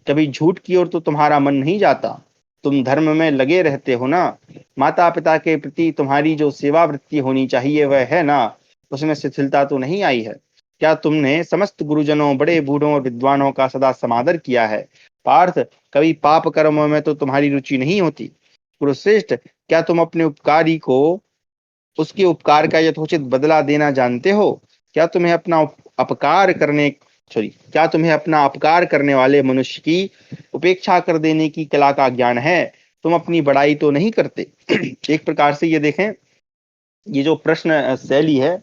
Speaker 1: कभी झूठ की ओर तो तुम्हारा मन नहीं जाता? तुम धर्म में लगे रहते हो ना? माता पिता के प्रति तुम्हारी जो सेवा वृत्ति होनी चाहिए वह है ना? उसमें शिथिलता तो नहीं आई है? क्या तुमने समस्त गुरुजनों, बड़े बूढ़ों और विद्वानों का सदा समादर किया है? पार्थ, कभी पाप कर्मों में तो तुम्हारी रुचि नहीं होती? कुरुश्रेष्ठ, क्या तुम अपने उपकारी को उसके उपकार का यथोचित बदला देना जानते हो? क्या तुम्हें अपना अपकार करने वाले मनुष्य की उपेक्षा कर देने की कला का ज्ञान है? तुम अपनी बड़ाई तो नहीं करते? एक प्रकार से ये देखें, ये जो प्रश्न शैली है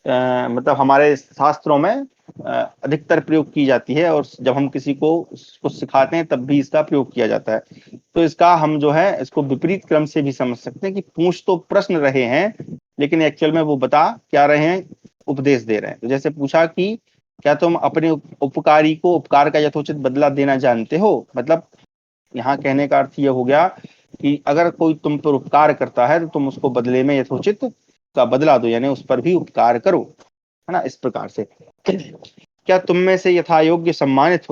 Speaker 1: मतलब हमारे शास्त्रों में अधिकतर प्रयोग की जाती है, और जब हम किसी को कुछ सिखाते हैं तब भी इसका प्रयोग किया जाता है। तो इसका हम जो है इसको विपरीत क्रम से भी समझ सकते हैं कि पूछ तो प्रश्न रहे हैं, लेकिन एक्चुअल में वो बता क्या रहे हैं, उपदेश दे रहे हैं। तो जैसे पूछा कि क्या तुम अपने उपकारी को उपकार का यथोचित बदला देना जानते हो? मतलब यहाँ कहने का अर्थ यह हो गया कि अगर कोई तुम पर उपकार करता है तो तुम उसको बदले में यथोचित का बदला दो, यानी उस पर भी उपकार करो, है ना? इस प्रकार से क्या तुमसे यथा योग्य सम्मानित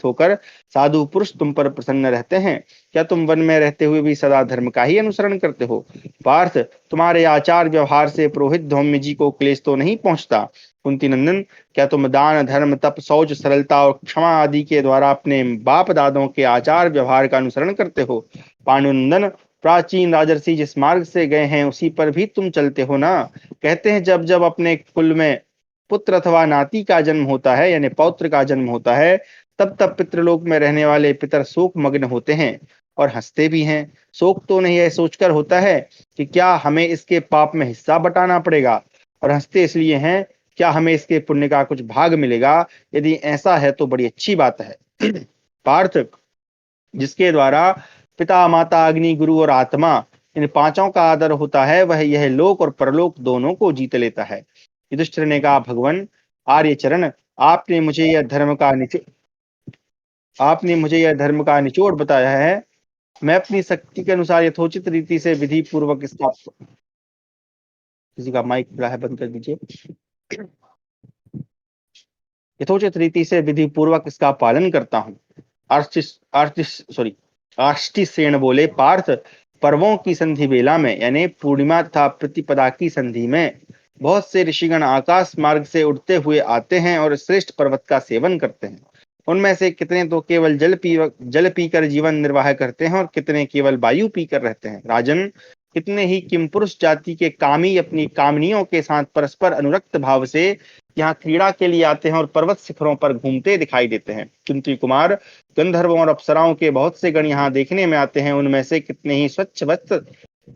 Speaker 1: होकर साधु पुरुष तुम पर प्रसन्न रहते हैं? क्या तुम वन में रहते हुए भी सदा धर्म का ही अनुसरण करते हो? पार्थ, तुम्हारे आचार व्यवहार से पुरोहित धौम्य जी को क्लेश तो नहीं पहुंचता? कुंती नंदन, क्या तुम दान, धर्म, तप, शौच, सरलता और क्षमा आदि के द्वारा अपने बाप दादों के आचार व्यवहार का अनुसरण करते हो? पांडुनंदन, प्राचीन राजर्षि जिस मार्ग से गए हैं उसी पर भी तुम चलते हो ना? कहते हैं जब जब अपने कुल में पुत्र अथवा नाती का जन्म होता है, यानी पौत्र का जन्म होता है, तब तब पितृलोक में रहने वाले पितर शोक मग्न होते हैं और हंसते भी हैं। शोक तो नहीं यह सोचकर होता है कि क्या हमें इसके पाप में हिस्सा बटाना पड़ेगा, और हंसते इसलिए हैं क्या हमें इसके पुण्य का कुछ भाग मिलेगा। यदि ऐसा है तो बड़ी अच्छी बात है। पार्थ, जिसके द्वारा पिता, माता, अग्नि, गुरु और आत्मा इन पांचों का आदर होता है, वह यह लोक और परलोक दोनों को जीत लेता है। युधिष्ठिर ने कहा, भगवान आर्यचरण, आपने मुझे यह धर्म का निचोड़ बताया है। मैं अपनी शक्ति के अनुसार यथोचित रीति से विधि पूर्वक इसका किसी का माइक खुला है, बंद कर दीजिए। यथोचित रीति से विधि पूर्वक इसका पालन करता हूँ। आष्टिसेन बोले, पार्थ, पर्वों की संधि बेला में यानी पूर्णिमा तथा प्रतिपदा की संधि में बहुत से ऋषिगण आकाश मार्ग से उड़ते हुए आते हैं और श्रेष्ठ पर्वत का सेवन करते हैं। उनमें से कितने तो केवल जल पीकर जीवन निर्वाह करते हैं और कितने केवल वायु पीकर रहते हैं। राजन, कितने ही किमपुरुष जाति के कामी अपनी कामनियों के साथ परस्पर अनुरक्त भाव से यहाँ क्रीड़ा के लिए आते हैं और पर्वत शिखरों पर घूमते दिखाई देते हैं। किंतु कुमार, गंधर्वों और अप्सराओं के बहुत से गण यहाँ देखने में आते हैं। उनमें से कितने ही स्वच्छ वस्त्र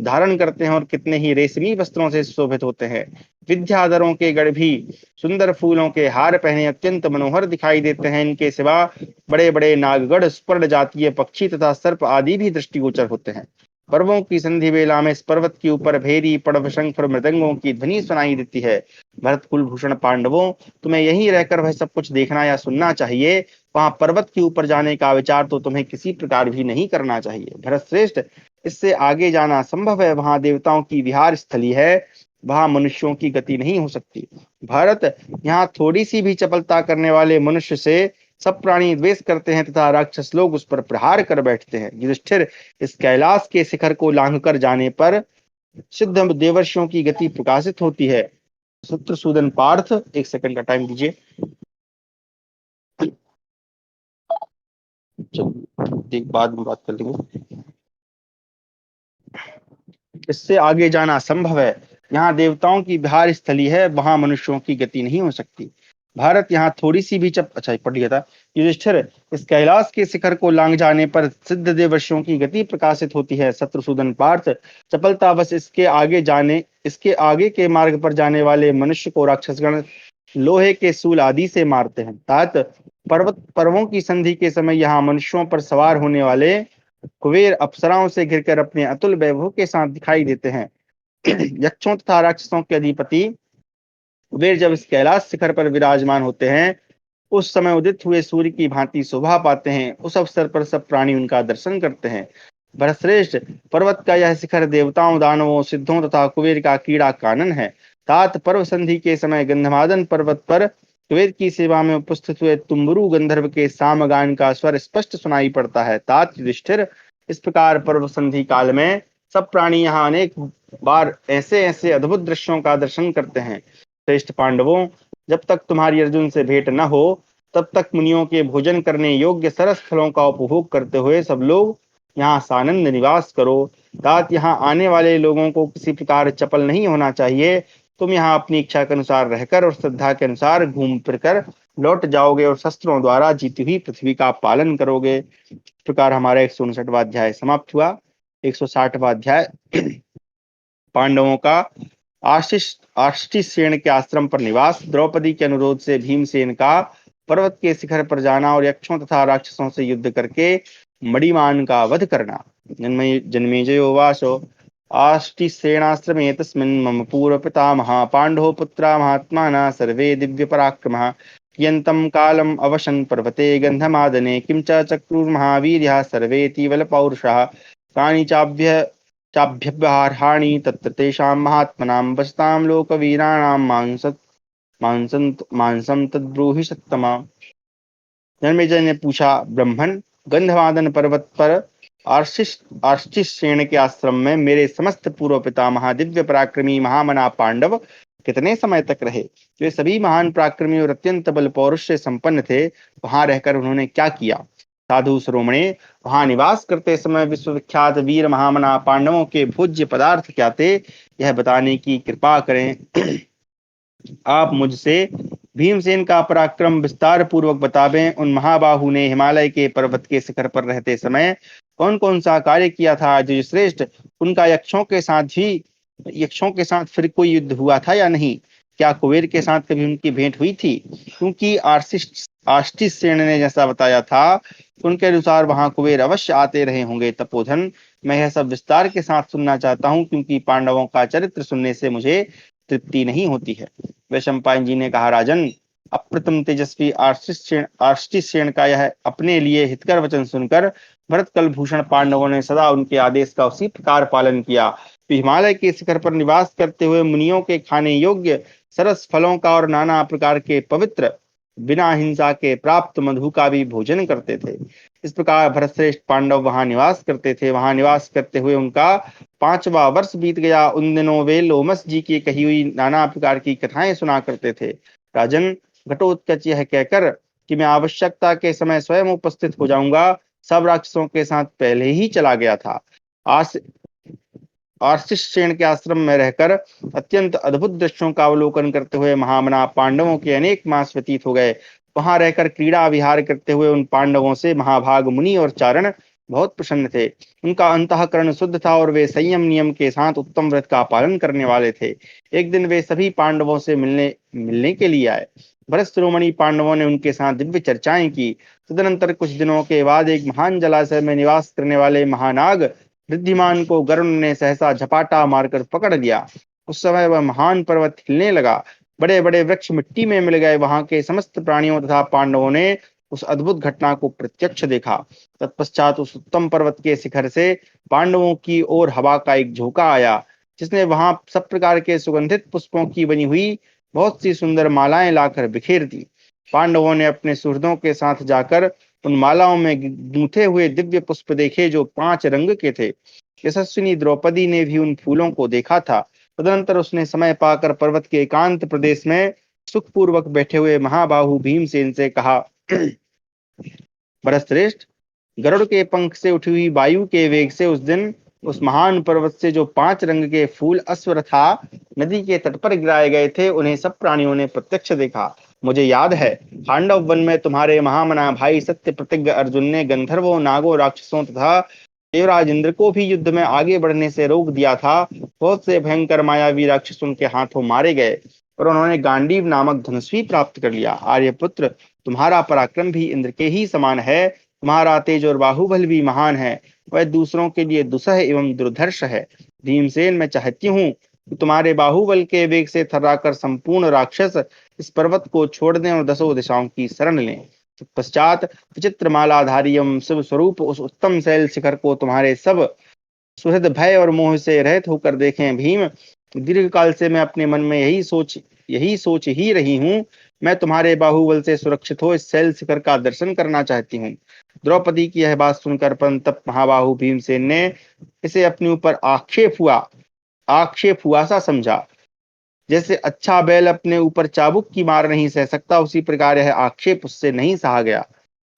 Speaker 1: धारण करते हैं और कितने ही रेशमी वस्त्रों से सुशोभित होते हैं। विद्याधरों के गण भी सुंदर फूलों के हार पहने अत्यंत मनोहर दिखाई देते हैं। इनके सिवा बड़े बड़े नागगढ़, स्वर्ण जातीय पक्षी तथा सर्प आदि भी दृष्टिगोचर होते हैं। पर्वों की संधि बेला में इस पर्वत के ऊपर भेरी, पड़व, शंख और मृदंगों की ध्वनि सुनाई देती है। भरत कुलभूषण पांडवों, तुम्हें यहीं रहकर वह सब कुछ देखना या सुनना चाहिए। वहां पर्वत के ऊपर जाने का विचार तो तुम्हें किसी प्रकार भी नहीं करना चाहिए। भरत श्रेष्ठ, इससे आगे जाना संभव है। वहां देवताओं की विहार स्थली है, वहां मनुष्यों की गति नहीं हो सकती। भारत, यहाँ थोड़ी सी भी चपलता करने वाले मनुष्य से सब प्राणी द्वेष करते हैं तथा राक्षस लोग उस पर प्रहार कर बैठते हैं। युधिष्ठिर, इस कैलाश के शिखर को लांघ कर जाने पर सिद्ध देवर्षियों की गति प्रकाशित होती है। शत्रुसूदन पार्थ, एक सेकंड का टाइम दीजिए। चलिए बाद में बात कर लेंगे। इससे आगे जाना संभव है। यहाँ देवताओं की विहार स्थली है, वहां मनुष्यों की गति नहीं हो सकती। भारत, यहाँ थोड़ी सी भी अच्छा पढ़ लिया था। युधिष्ठिर, इस कैलाश के शिखर को लांघ जाने पर सिद्ध देवर्षियों की गति प्रकाशित होती है। शत्रुसूदन पार्थ, चपलतावश इसके आगे के मार्ग पर जाने वाले मनुष्य को राक्षसगण लोहे के सूल आदि से मारते हैं। तात, पर्वों की संधि के समय यहाँ मनुष्यों पर सवार होने वाले कुबेर अप्सराओं से घिरकर अपने अतुल वैभव के साथ दिखाई देते हैं। यक्षों तथा राक्षसों के अधिपति कुबेर जब इस कैलाश शिखर पर विराजमान होते हैं, उस समय उदित हुए सूर्य की भांति शोभा पाते हैं। उस अवसर पर सब प्राणी उनका दर्शन करते हैं। भरतश्रेष्ठ, पर्वत का यह शिखर देवताओं, दानवों, सिद्धों तथा कुबेर का क्रीड़ा कानन है। तात, पर्व संधि के समय गंधमादन पर्वत पर कुबेर की सेवा में उपस्थित हुए तुम्बुरु गंधर्व के सामगान का स्वर स्पष्ट सुनाई पड़ता है। तात युधिष्ठिर, इस प्रकार पर्व संधि काल में सब प्राणी यहाँ अनेक बार ऐसे ऐसे अद्भुत दृश्यों का दर्शन करते हैं। श्रेष्ठ पांडवों, जब तक तुम्हारी अर्जुन से भेंट न हो तब तक मुनियों के भोजन करने योग्य सरस फलों का उपभोग करते हुए सब लोग यहाँ सानंद निवास करो। तात, यहाँ आने वाले लोगों को किसी प्रकार चपल नहीं होना चाहिए। तुम यहाँ अपनी इच्छा के अनुसार रहकर और श्रद्धा के अनुसार घूम फिर कर लौट जाओगे और शस्त्रों द्वारा जीती हुई पृथ्वी का पालन करोगे। इस प्रकार हमारा 159वां अध्याय समाप्त हुआ। 160वां अध्याय पांडवों का आष्टिसेन के आश्रम पर निवास, द्रौपदी के अनुरोध से भीमसेन का पर्वत के शिखर पर जाना और यक्षों तथा राक्षसों से युद्ध करके मणिमान का वध करना। जन्मेजयो वासो आष्टिसेनाश्रमे तस्मिन् मम पूर्व पितामहः पांडव पुत्रा महात्मानः सर्वे दिव्य पराक्रमः कियन्तं कालम् अवशन् पर्वते गन्धमादने किं च चक्रुर्महावीर्यः सर्वेति बलपौरुषाः कानि चाभ्यवहाराणि तत्र तेषां महात्मनां वसतां लोकवीराणां मांसं तद्ब्रूहि सत्तमा। जन्मेजय ने पूछा, ब्रह्मन, गंधमादन पर्वत पर आष्टिसेन के आश्रम में मेरे समस्त पूर्व पितामह दिव्य पराक्रमी महामना पांडव कितने समय तक रहे? वे सभी महान पराक्रमी और अत्यंत बल पौरुष से संपन्न थे। वहां रहकर उन्होंने क्या किया? साधु श्रोमणे, वहां निवास करते समय विश्वविख्यात वीर महामना पांडवों के भोज्य पदार्थ क्या थे, यह बताने की कृपा करें। आप मुझसे भीमसेन का पराक्रम विस्तार पूर्वक बतावें। उन महाबाहु ने हिमालय के पर्वत के शिखर पर रहते समय कौन कौन सा कार्य किया था? जो श्रेष्ठ, उनका यक्षों के साथ फिर कोई युद्ध हुआ था या नहीं? क्या कुबेर के साथ कभी उनकी भेंट हुई थी? क्योंकि आष्टिसेन ने जैसा बताया था उनके अनुसार वहां कुबेर अवश्य आते रहे होंगे। तपोधन, मैं यह सब विस्तार के साथ सुनना चाहता हूँ, क्योंकि पांडवों का चरित्र सुनने से मुझे तृप्ति नहीं होती है। वैशंपायन जी ने कहा, राजन, अप्रतिम तेजस्वी आष्टिसेन का यह अपने लिए हितकर वचन सुनकर भरत कलभूषण पांडवों ने सदा उनके आदेश का उसी प्रकार पालन किया। हिमालय के शिखर पर निवास करते हुए मुनियों के खाने योग्य सरस फलों का और नाना प्रकार के पवित्र बिना हिंसा के प्राप्त मधु का भी भोजन करते थे। इस प्रकार भरतश्रेष्ठ पांडव वहां निवास करते थे। वहां निवास करते हुए उनका 5वां वर्ष बीत गया। उन दिनों वे लोमस जी की कही हुई नाना प्रकार की कथाएं सुना करते थे। राजन, घटोत्कच यह कहकर कि मैं आवश्यकता के समय स्वयं उपस्थित हो जाऊंगा, सब राक्षसों के साथ पहले ही चला गया था। आस आर्षिसेन के आश्रम में रहकर अत्यंत अद्भुत दृश्यों का अवलोकन करते हुए महामना पांडवों के अनेक मास व्यतीत हो गए। वहां रहकर क्रीड़ा विहार करते हुए उन पांडवों से महाभाग मुनि और चारण बहुत प्रसन्न थे। उनका अंतःकरण शुद्ध था और वे संयम नियम के साथ उत्तम व्रत का पालन करने वाले थे। एक दिन वे सभी पांडवों से मिलने मिलने के लिए आए। भरत शिरोमणि पांडवों ने उनके साथ दिव्य चर्चाएं की। तदनंतर कुछ दिनों के बाद एक महान जलाशय में निवास करने वाले महानाग रिद्धिमान को गरुण ने सहसा झपाटा मारकर पकड़ लिया। उस समय वह महान पर्वत हिलने लगा। बड़े बड़े वृक्ष मिट्टी में मिल गए। वहां के समस्त प्राणियों तथा पांडवों ने उस अद्भुत घटना को प्रत्यक्ष देखा। तत्पश्चात उस उत्तम पर्वत के शिखर से पांडवों की ओर हवा का एक झोंका आया, जिसने वहां सब प्रकार के सुगंधित पुष्पों की बनी हुई बहुत सी सुंदर मालाएं लाकर बिखेर दी। पांडवों ने अपने सुहृदों के साथ जाकर उन मालाओं में गूंथे हुए दिव्य पुष्प देखे, जो 5 रंग के थे। यशस्विनी द्रौपदी ने भी उन फूलों को देखा था। तदनंतर उसने समय पाकर पर्वत के एकांत प्रदेश में सुखपूर्वक बैठे हुए महाबाहु भीमसेन से कहा, भरतश्रेष्ठ, गरुड़ के पंख से उठी हुई वायु के वेग से उस दिन उस महान पर्वत से जो 5 रंग के फूल अश्वत्था नदी के तट पर गिराए गए थे, उन्हें सब प्राणियों ने प्रत्यक्ष देखा। मुझे याद है, पांडव वन में तुम्हारे महामना भाई सत्य प्रतिज्ञ अर्जुन ने गंधर्वों, नागों, राक्षसों तथा देवराज इंद्र को भी युद्ध में आगे बढ़ने से रोक दिया था। बहुत से भयंकर मायावी राक्षस उनके हाथों मारे गए और उन्होंने गांडीव नामक धनुष भी प्राप्त कर लिया। आर्यपुत्र, तुम्हारा पराक्रम भी इंद्र के ही समान है। तुम्हारा तेज और बाहुबल भी महान है। वह दूसरों के लिए दुसह एवं दुर्धर्ष है। भीमसेन, मैं चाहती हूँ कि तुम्हारे बाहुबल के वेग से थर्राकर संपूर्ण राक्षस इस पर्वत को छोड़ दें और 10 दिशाओं की शरण लें। पश्चात विचित्र मालाधारी एवं शिव स्वरूप उस उत्तम शैल शिखर को तुम्हारे सब सुहृद भय और मोह से रहित होकर देखें। भीम, दीर्घ काल से मैं अपने मन में यही सोच ही रही हूँ। मैं तुम्हारे बाहुबल से सुरक्षित हो इस शैल शिखर का दर्शन करना चाहती हूँ। द्रौपदी की यह बात सुनकर परंतप महाबाहु भीमसेन ने इसे अपने ऊपर आक्षेप हुआ सा समझा। जैसे अच्छा बैल अपने ऊपर चाबुक की मार नहीं सह सकता, उसी प्रकार यह आक्षेप उससे नहीं सहा गया।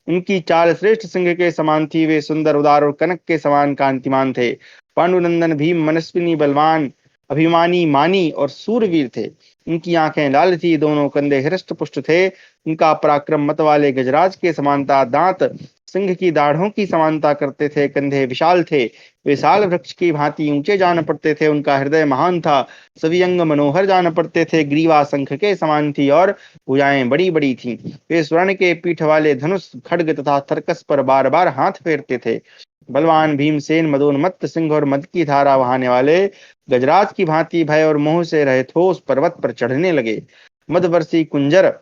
Speaker 1: उनकी चाल श्रेष्ठ सिंह के समान थी। वे सुंदर, उदार और कनक के समान कांतिमान थे। पांडुनंदन भीम मनस्विनी, बलवान, अभिमानी, मानी और सूरवीर थे। उनकी आंखें लाल थी, दोनों कंधे हृष्ट पुष्ट थे। उनका पराक्रम मत वाले गजराज के समानता, दांत सिंह की दाढ़ों की समानता करते थे। कंधे विशाल थे, विशाल वृक्ष की भांति ऊंचे जान पड़ते थे। उनका हृदय महान था, सभी अंग मनोहर जान पड़ते थे। ग्रीवा शंख के समान थी और भुजाएं बड़ी बड़ी थीं। वे स्वर्ण के पीठ वाले धनुष, खड्ग तथा तर्कस पर बार बार हाथ फेरते थे। बलवान भीमसेन मदोन्मत्त सिंह और मद की धारा बहाने वाले गजराज की भांति भय और मोह से रहित हो उस पर्वत पर चढ़ने लगे। मदवर्षी कुंजर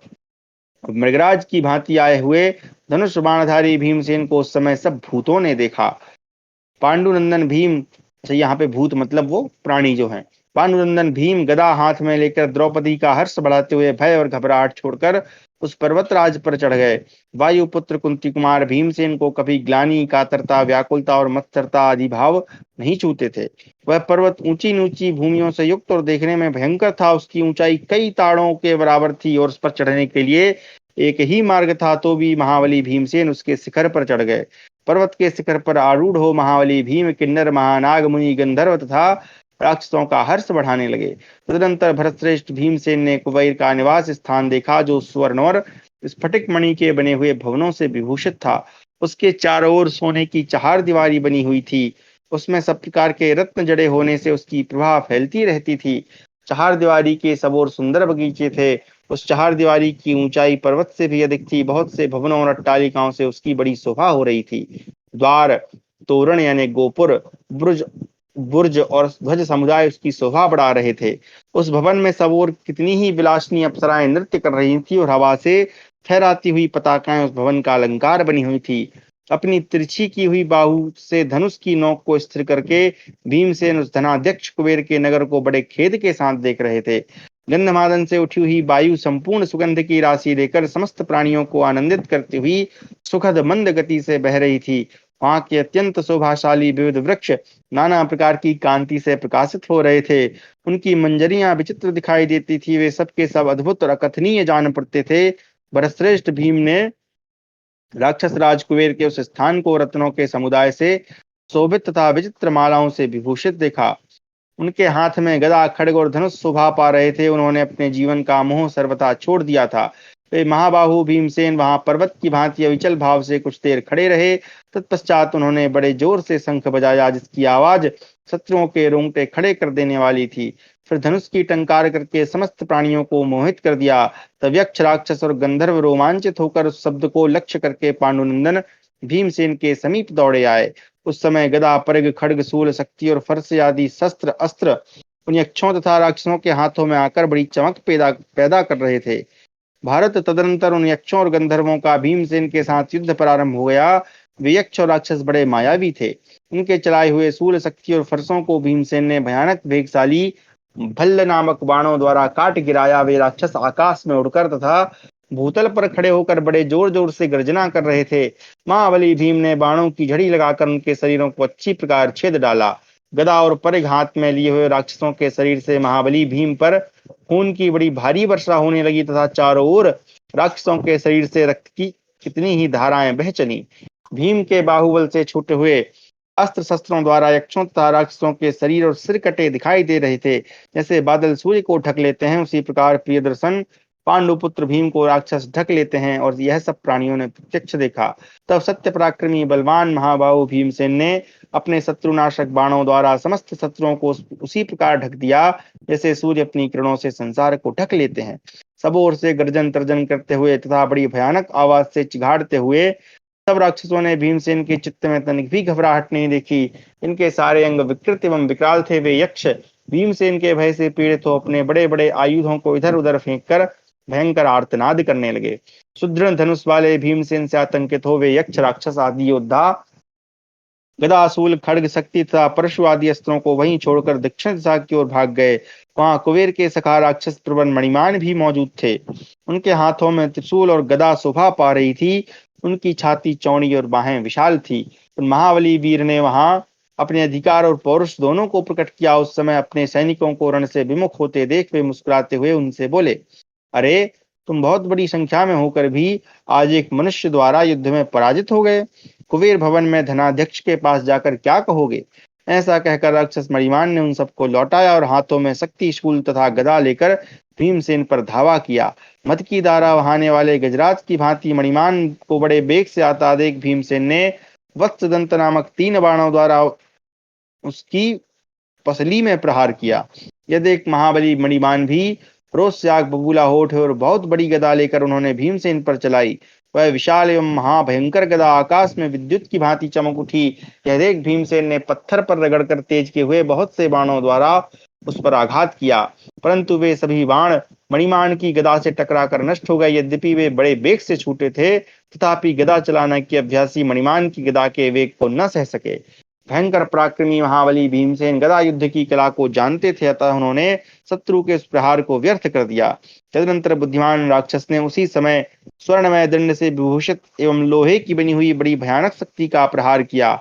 Speaker 1: मृगराज की भांति आए हुए धनुष बाणधारी भीमसेन को उस समय सब भूतों ने देखा। पांडुनंदन भीम, अच्छा यहाँ पे भूत मतलब वो प्राणी जो हैं। पांडुनंदन भीम गदा हाथ में लेकर द्रौपदी का हर्ष बढ़ाते हुए भय और घबराहट छोड़कर उस पर्वतराज पर चढ़ गए। वायुपुत्र कुंती कुमार भीमसेन को कभी ग्लानि, कातरता, व्याकुलता और मत्सरता आदि भाव नहीं छूते थे। वह पर्वत ऊंची नीची भूमियों से युक्त और देखने में भयंकर था। उसकी ऊंचाई कई ताड़ों के बराबर थी और उस पर चढ़ने के लिए एक ही मार्ग था। तो भी महाबली भीमसेन उसके शिखर पर चढ़ गए। पर्वत के शिखर पर आरूढ़ हो महाबली भीम किन्नर, महानाग, मुनि, गंधर्व तथा राक्षसों का हर्ष बढ़ाने लगे। तदनंतर भरतश्रेष्ठ भीमसेन ने कुबेर का निवास स्थान देखा, जो स्वर्ण और स्फटिक मणि के बने हुए भवनों से विभूषित था। उसके चारों ओर सोने की चार दीवारी बनी हुई थी। उसमें सब प्रकार के रत्न जड़े होने से उसकी प्रभा फैलती रहती थी। चार दीवारी के सब ओर सुंदर बगीचे थे। उस चार दीवारी की ऊंचाई पर्वत से भी अधिक थी। बहुत से भवनों और अट्टालिकाओं से उसकी बड़ी शोभा हो रही थी। द्वार, तोरण यानी गोपुर, बुर्ज बुर्ज और ध्वज समुदाय उसकी शोभा बढ़ा रहे थे। उस भवन में सब ओर कितनी ही विलासिनी अप्सराएं नृत्य कर रही थी और हवा से फहराती हुई पताकाएं उस भवन का अलंकार बनी हुई थी। अपनी तिरछी की हुई बाहु से धनुष की नोक को स्थिर करके भीमसेन उस धनाध्यक्ष कुबेर के नगर को बड़े खेद के साथ देख रहे थे। गंधमादन से उठी हुई वायु संपूर्ण सुगंध की राशि लेकर समस्त प्राणियों को आनंदित करती हुई सुखद मंद गति से बह रही थी। वहां के अत्यंत शोभाशाली विविध वृक्ष नाना प्रकार की कांति से प्रकाशित हो रहे थे। उनकी मंजरियां विचित्र दिखाई देती थी। वे सबके सब अद्भुत और अकथनीय जान पड़ते थे। भरतश्रेष्ठ भीम ने राक्षस राज कुबेर के उस स्थान को रत्नों के समुदाय से शोभित तथा विचित्र मालाओं से विभूषित देखा। उनके हाथ में गदा खड्ग और धनुष शोभा पा रहे थे। उन्होंने अपने जीवन का मोह सर्वथा छोड़ दिया था। वे महाबाहु भीमसेन वहां पर्वत की भांति अविचल भाव से कुछ देर खड़े रहे। तत्पश्चात उन्होंने बड़े जोर से शंख बजाया, जिसकी आवाज शत्रुओं के रोंगटे खड़े कर देने वाली थी। फिर धनुष की टंकार करके समस्त प्राणियों को मोहित कर दिया। तब यक्ष राक्षस और गंधर्व रोमांचित होकर उस शब्द को लक्ष्य करके पांडुनंदन भीमसेन के समीप दौड़े आए। उस समय गदा परग खड्ग सूल शक्ति और फरस आदि शस्त्र अस्त्र उन यक्षों तथा राक्षसों के हाथों में आकर बड़ी चमक पैदा कर रहे थे। भारत तदनंतर उन यक्षों और गंधर्वों का भीमसेन के साथ युद्ध प्रारंभ हो गया। वे यक्ष और राक्षस बड़े मायावी थे। उनके चलाए हुए सूल शक्ति और फरसों को भीमसेन ने भयानक वेगशाली भल्ल नामक बाणों द्वारा काट गिराया। वे राक्षस आकाश में उड़कर तथा भूतल पर खड़े होकर बड़े जोर जोर से गर्जना कर रहे थे। महाबली भीम ने बाणों की झड़ी लगाकर उनके शरीरों को अच्छी प्रकार छेद डाला। गदा और परिघ हाथ में लिए हुए राक्षसों के शरीर से महाबली भीम पर खून की बड़ी भारी वर्षा होने लगी तथा चारों ओर राक्षसों के शरीर से रक्त की कितनी ही धाराएं बह चली। भीम के बाहुबल से छूटे हुए अस्त्र शस्त्रों द्वारा यक्षों तथा राक्षसों के शरीर और सिर कटे दिखाई दे रहे थे। जैसे बादल सूर्य को ढक लेते हैं, उसी प्रकार प्रियदर्शन पांडुपुत्र भीम को राक्षस ढक लेते हैं। और यह सब प्राणियों ने प्रत्यक्ष देखा। तब सत्य पराक्रमी बलवान महाबाहु भीमसेन ने अपने शत्रुनाशक बाणों द्वारा समस्त शत्रुओं को उसी प्रकार ढक दिया जैसे सूर्य अपनी किरणों से संसार को ढक लेते हैं। सब ओर से गर्जन तर्जन करते हुए तथा बड़ी भयानक आवाज से चिघाड़ते हुए सब राक्षसों ने भीमसेन के चित्त में तनिक भी घबराहट नहीं देखी। इनके सारे अंग विकृत एवं विकराल थे। वे यक्ष भीमसेन के भय से पीड़ित हो अपने बड़े बड़े आयुधों को इधर उधर फेंक कर भयंकर आर्तनाद करने लगे। सुदृढ़ धनुष वाले भीमसेन से आतंकित हो वे यक्ष राक्षस आदि योद्धा गदा सूल खड्ग शक्ति तथा परशु आदि अस्त्रों को वहीं छोड़कर दक्षिण दिशा की ओर भाग गए। वहां कुबेर के सखा राक्षस प्रबल मणिमान भी मौजूद थे। उनके हाथों में त्रिशूल और गदा शोभा पा रही थी। उनकी छाती चौड़ी और बाहें विशाल थी। महाबली वीर ने वहां अपने अधिकार और पौरुष दोनों को प्रकट किया। उस समय अपने सैनिकों को रण से विमुख होते देख वे मुस्कुराते हुए उनसे बोले, अरे तुम बहुत बड़ी संख्या में होकर भी आज एक मनुष्य द्वारा युद्ध में पराजित हो गए। कुबेर भवन में धनाध्यक्ष के पास जाकर क्या कहोगे? ऐसा कहकर राक्षस मणिमान ने उन सबको लौटाया और हाथों में शक्ति शूल तथा गदा लेकर भीमसेन पर धावा किया। मद की धारा बहाने वाले गजराज की भांति मणिमान को बड़े बेग से आता देख भीमसेन ने वत्सदंत नामक 3 बाणों द्वारा उसकी पसली में प्रहार किया। यह देख महाबली मणिमान भी रोष से आग बबूला हो उठे और बहुत बड़ी गदा लेकर उन्होंने भीमसेन पर चलाई। वह विशाल एवं महाभयंकर गदा आकाश में विद्युत की भांति चमक उठी। यह देख भीमसेन ने पत्थर पर रगड़कर तेज के हुए बहुत से बाणों द्वारा उस पर आघात किया, परंतु वे सभी बाण मणिमान की गदा से टकराकर नष्ट हो गए। यद्यपि वे बड़े वेग से छूटे थे, तथापि गदा चलाना के अभ्यासी मणिमान की गदा के वेग को न सह सके। भयंकर पराक्रमी महाबली भीमसेन गदा युद्ध की कला को जानते थे, अतः उन्होंने शत्रु के उस प्रहार को व्यर्थ कर दिया। तदनंतर बुद्धिमान राक्षस ने उसी समय स्वर्णमय दंड से विभूषित एवं लोहे की बनी हुई बड़ी भयानक शक्ति का प्रहार किया।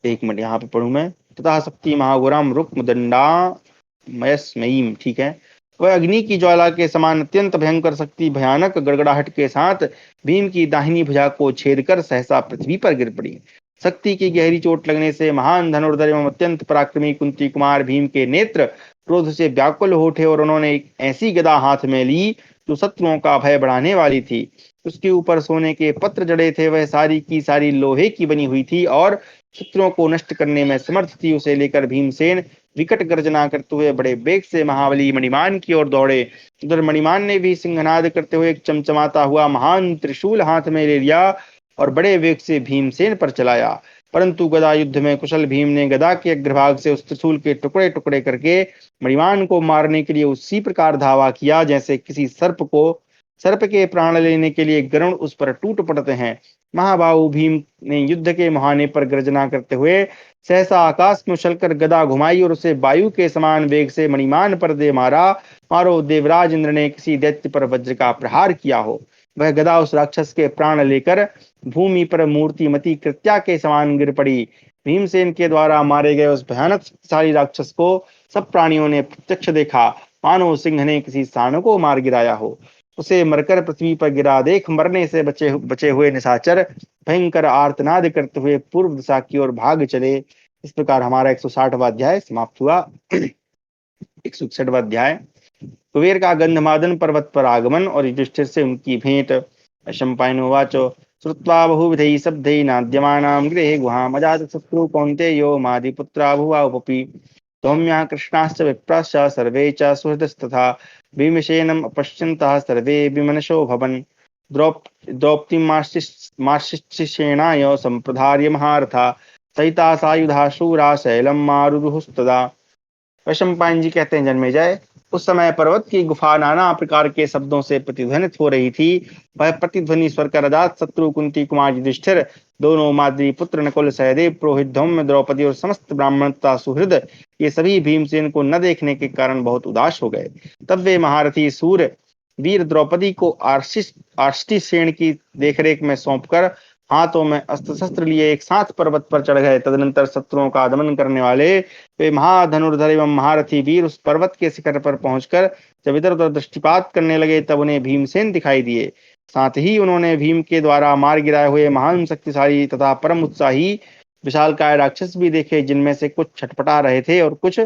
Speaker 1: एक मिनट यहाँ पे पढ़ू मैं। तथा शक्ति महागुरम रुक्म दंडा मयस्मयीम, ठीक है। वह अग्नि की ज्वाला के समान अत्यंत भयंकर शक्ति भयानक गड़गड़ाहट के साथ भीम की दाहिनी भुजा को छेद कर सहसा पृथ्वी पर गिर पड़ी। शक्ति की गहरी चोट लगने से महान धनुर्धर एवं अत्यंत पराक्रमी कुंती कुमार भीम के नेत्र क्रोध से व्याकुल हो उठे और उन्होंने एक ऐसी गदा हाथ में ली जो शत्रुओं का भय बढ़ाने वाली थी। उसके ऊपर सोने के पत्र जड़े थे। वह सारी की सारी लोहे की बनी हुई थी और शत्रुओं को नष्ट करने में समर्थ थी। उसे लेकर भीमसेन विकट गर्जना करते हुए बड़े वेग से महाबली मणिमान की ओर दौड़े। उधर मणिमान ने भी सिंहनाद करते हुए एक चमचमाता हुआ महान त्रिशूल हाथ में ले लिया और बड़े वेग से भीमसेन पर चलाया। परंतु गदा युद्ध में कुशल भीम ने गदा के अग्रभाग से उस त्रिशूल के टुकड़े टुकड़े करके मणिमान को मारने के लिए उसी प्रकार धावा किया जैसे किसी सर्प को सर्प के प्राण लेने के लिए गरुड़ उस पर टूट पड़ते हैं। महाबाहु भीम ने युद्ध के मुहाने पर गर्जना करते हुए सहसा आकाश में उछलकर गदा घुमाई और उसे वायु के समान वेग से मणिमान पर दे मारा, मारो देवराज इंद्र ने किसी दैत्य पर वज्र का प्रहार किया हो। वह गदा उस राक्षस के प्राण लेकर भूमि पर मूर्तिमती कृत्या के समान गिर पड़ी। भीमसेन के द्वारा मारे गए उस भयानक शक्तिशाली राक्षस को सब प्राणियों ने प्रत्यक्ष देखा, मानो सिंह ने किसी सांड को मार गिराया हो। उसे मरकर पृथ्वी पर गिरा देख मरने से बचे हुए निशाचर भयंकर आर्तनाद करते हुए पूर्व दिशा की ओर भाग चले। इस प्रकार हमारा 160वां अध्याय समाप्त हुआ। 161वां अध्याय कुबेर का गंधमादन पर्वत पर आगमन और युधिष्ठिर से उनकी भेंट। शम्पायनोवाच श्रुत्वा बहुविधैः शब्दैः नाद्यमानां गृहे गुहाम् अजातशत्रु कौन्तेयो मादिपुत्रा भुवावपि सौम्या कृष्णाश्च विप्राश्च सर्वे च सुहृदस्तथा भीमसेनम् अपश्यन्तः सर्वे विमनशो भवन्। द्रौपदीमार्शिसेनाय सम्प्रधार्य महारथा सहिता सायुधा शूरा शैलम मारुरुस्तदा। वैशंपायन जी कहते हैं, जन्मेजय, उस समय पर्वत की गुफा नाना प्रकार के शब्दों से प्रतिध्वनित हो रही थी। वह प्रतिध्वनि स्वर कर अजात शत्रु कुंती कुमार युधिष्ठिर, दोनों माद्री पुत्र नकुल सहदेव पुरोहित धौम्य द्रौपदी और समस्त ब्राह्मण तथा सुहृद, ये सभी भीमसेन को न देखने के कारण बहुत उदास हो गए। तब वे महारथी सूर वीर द्रौपदी को आर्ष्टिसेन की देखरेख में सौंपकर हाथों में अस्त्र शस्त्र लिए एक साथ पर्वत पर चढ़ गए। तदनंतर शत्रुओं का दमन करने वाले वे महाधनुर्धर एवं महारथी वीर उस पर्वत के शिखर पर पहुंचकर जब इधर उधर दृष्टिपात करने लगे तब उन्हें भीमसेन दिखाई दिए। साथ ही उन्होंने भीम के द्वारा मार गिराए हुए महान शक्तिशाली तथा परम उत्साही विशालकाय राक्षस भी देखे, जिनमें से कुछ छटपटा रहे थे और कुछ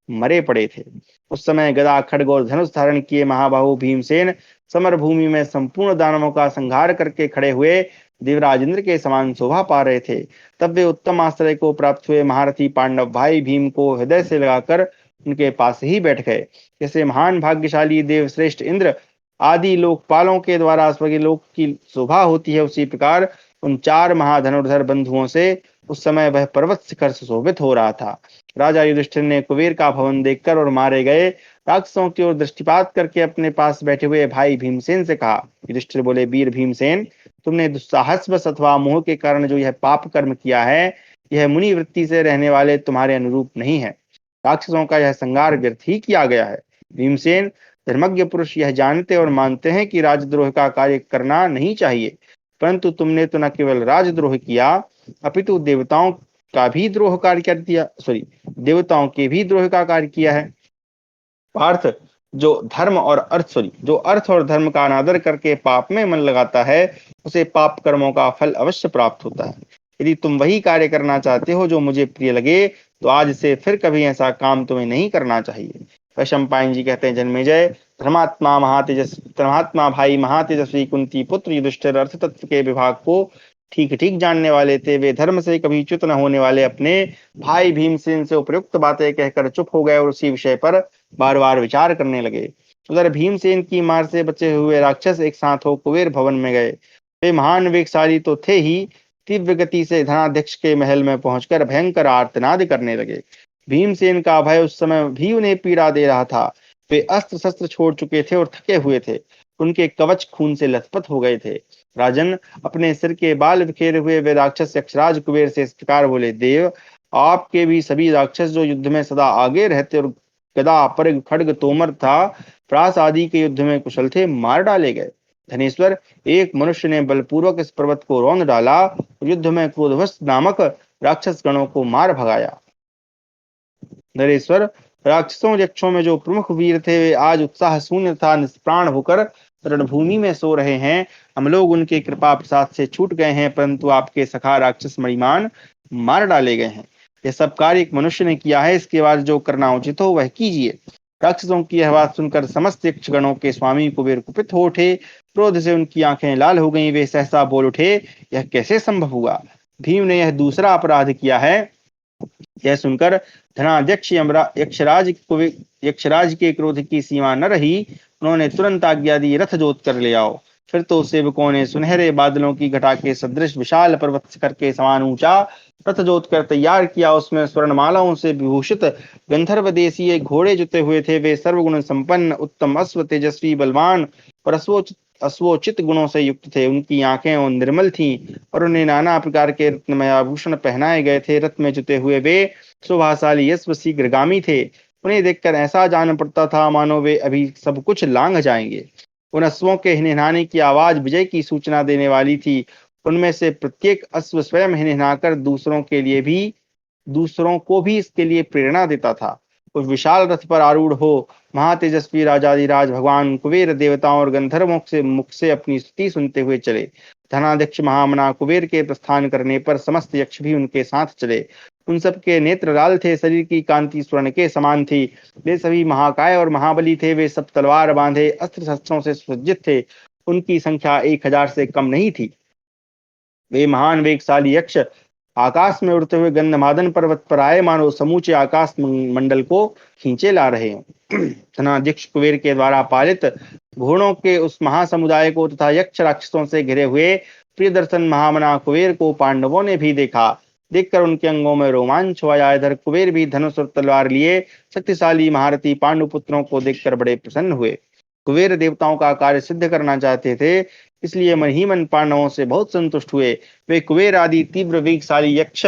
Speaker 1: मरे पड़े थे। उस समय गदा खड्ग और धनुष धारण किए महाबाहु भीमसेन समर भूमि में संपूर्ण दानवों का संहार करके खड़े हुए देवराज इंद्र के समान शोभा पा रहे थे। तब वे उत्तम आश्रय को प्राप्त हुए महारथी पांडव भाई भीम को हृदय से लगाकर उनके पास ही बैठ गए। जैसे महान भाग्यशाली देव श्रेष्ठ इंद्र आदि लोकपालों के द्वारा स्वर्गलोक की शोभा होती है, उसी प्रकार उन चार महाधनुर्धर बंधुओं से उस समय वह पर्वत शिखर सुशोभित हो रहा था। राजा युधिष्ठिर ने कुबेर का भवन देखकर और मारे गए राक्षसों की ओर दृष्टिपात करके अपने पास बैठे हुए भाई भीमसेन से कहा। युधिष्ठिर बोले, वीर भीमसेन, तुमने दुस्साहसवश अथवा मोह के कारण जो यह पाप कर्म किया है, यह मुनि वृत्ति से रहने वाले तुम्हारे अनुरूप नहीं है। राक्षसों का यह संहार व्यर्थ ही किया गया है। भीमसेन, धर्मज्ञ पुरुष यह जानते और मानते हैं कि राजद्रोह का कार्य करना नहीं चाहिए, परंतु तुमने तो न केवल राजद्रोह किया अपितु देवताओं का भी द्रोह कार्य कर दिया। देवताओं के भी द्रोह का कार्य किया है। पार्थ, जो अर्थ और धर्म का अनादर करके पाप में मन लगाता है, उसे पाप कर्मों का फल अवश्य प्राप्त होता है। यदि तुम वही कार्य करना चाहते हो जो मुझे प्रिय लगे, तो आज से फिर कभी ऐसा काम तुम्हें नहीं करना चाहिए। वैशंपायन जी कहते हैं, जन्मेजय, धर्मात्मा भाई महातेजस्वी कुंती पुत्र युधिष्ठिर अर्थ तत्व के विभाग को ठीक ठीक जानने वाले थे। वे धर्म से कभी च्युत न होने वाले अपने भाई भीमसेन से उपयुक्त बातें कहकर चुप हो गए और उसी विषय पर बार बार विचार करने लगे। उधर भीमसेन की मार से बचे हुए राक्षस एक साथ हो कुबेर भवन में गए। वे महान वेगशाली तो थे ही, तीव्र गति से धनाध्यक्ष के महल में पहुंचकर भयंकर आर्तनाद करने लगे। भीमसेन का भय उस समय भी उन्हें पीड़ा दे रहा था। वे अस्त्र शस्त्र छोड़ चुके थे और थके हुए थे। उनके कवच खून से लथपथ हो गए थे। राजन, अपने सिर के बाल बिखेरे हुए वे राक्षस यक्षराज कुबेर से इस प्रकार बोले, देव, आपके भी सभी राक्षस जो युद्ध में सदा आगे रहते और गदा परग खड्ग तोमर था प्रास आदि के युद्ध में कुशल थे, मार डाले गए। धनेश्वर, एक मनुष्य ने बलपूर्वक इस पर्वत को रौंद डाला और युद्ध में क्रोधवश नामक राक्षस गणों को मार भगाया। नरेश्वर, राक्षसों यक्षों में जो प्रमुख वीर थे वे आज उत्साह शून्य तथा निष्प्राण होकर रणभूमि में सो रहे हैं। हम लोग उनके कृपा प्रसाद से छूट गए हैं, परंतु आपके सखा राक्षस मणिमान मार डाले गए हैं। यह सब कार्य एक मनुष्य ने किया है, इसके बाद जो करना उचित हो वह कीजिए। राक्षसों की यह बात सुनकर समस्त यक्षगणों के स्वामी कुबेर कुपित हो उठे। क्रोध से उनकी आंखें लाल हो गईं। वे सहसा बोल उठे, यह कैसे संभव हुआ? भीम ने यह दूसरा अपराध किया है। यह सुनकर धनाध्यक्ष यक्षराज के क्रोध की सीमा न रही। उन्होंने तुरंत आज्ञा दी, रथ जोत कर ले आओ। फिर तो सेवकों ने सुनहरे बादलों की घटा के सदृश विशाल पर्वत शिखर के समान ऊंचा रथ जोत कर तैयार किया। उसमें स्वर्णमालाओं से विभूषित गंधर्व देशीय घोड़े जुते हुए थे। वे सर्वगुण संपन्न, उत्तम अश्व, तेजस्वी, बलवान और अश्वोचित गुणों से युक्त थे। उनकी आंखें और निर्मल थीं और उन्हें नाना प्रकार के रत्नमय आभूषण पहनाए गए थे। रथ में जुते हुए वे सुभाशाली यश शीघ्रगामी थे। उन्हें देखकर ऐसा जान पड़ता था मानो वे अभी सब कुछ लांघ जाएंगे। उन अश्वों के हिनहिनाने की आवाज विजय की सूचना देने वाली थी। उनमें से प्रत्येक अश्व स्वयं हिनहिनाकर दूसरों को भी इसके लिए प्रेरणा देता था। उस विशाल रथ पर आरूढ़ हो महातेजस्वी राजाधिराज भगवान कुबेर देवताओं और गंधर्वों से मुख से अपनी स्तुति सुनते हुए चले। धनाध्यक्ष महामना कुबेर के प्रस्थान करने पर समस्त यक्ष भी उनके साथ चले। उन सब के नेत्र लाल थे, शरीर की कांति स्वर्ण के समान थी। वे सभी महाकाय और महाबली थे। वे सब तलवार बांधे अस्त्र शस्त्रों से सुसज्जित थे। उनकी संख्या 1000 से कम नहीं थी। वे महान वेगशाली यक्ष आकाश में उड़ते हुए गंधमादन पर्वत पर आए, मानो समूचे आकाश मंडल को खींचे ला रहे हैं। धनाध्यक्ष कुबेर के द्वारा पालित घोड़ों के उस महासमुदाय को तथा यक्ष राक्षसों से घिरे हुए प्रियदर्शन महामना कुबेर को पांडवों ने भी देखा। देखकर उनके अंगों में रोमांच हो आया। इधर कुबेर भी धनुष और तलवार लिए शक्तिशाली महारथी पांडुपुत्रों को देखकर बड़े प्रसन्न हुए। कुबेर देवताओं का कार्य सिद्ध करना चाहते थे, इसलिए मन ही मन पांडवों से बहुत संतुष्ट हुए। वे कुबेर आदि तीव्र वेगशाली यक्ष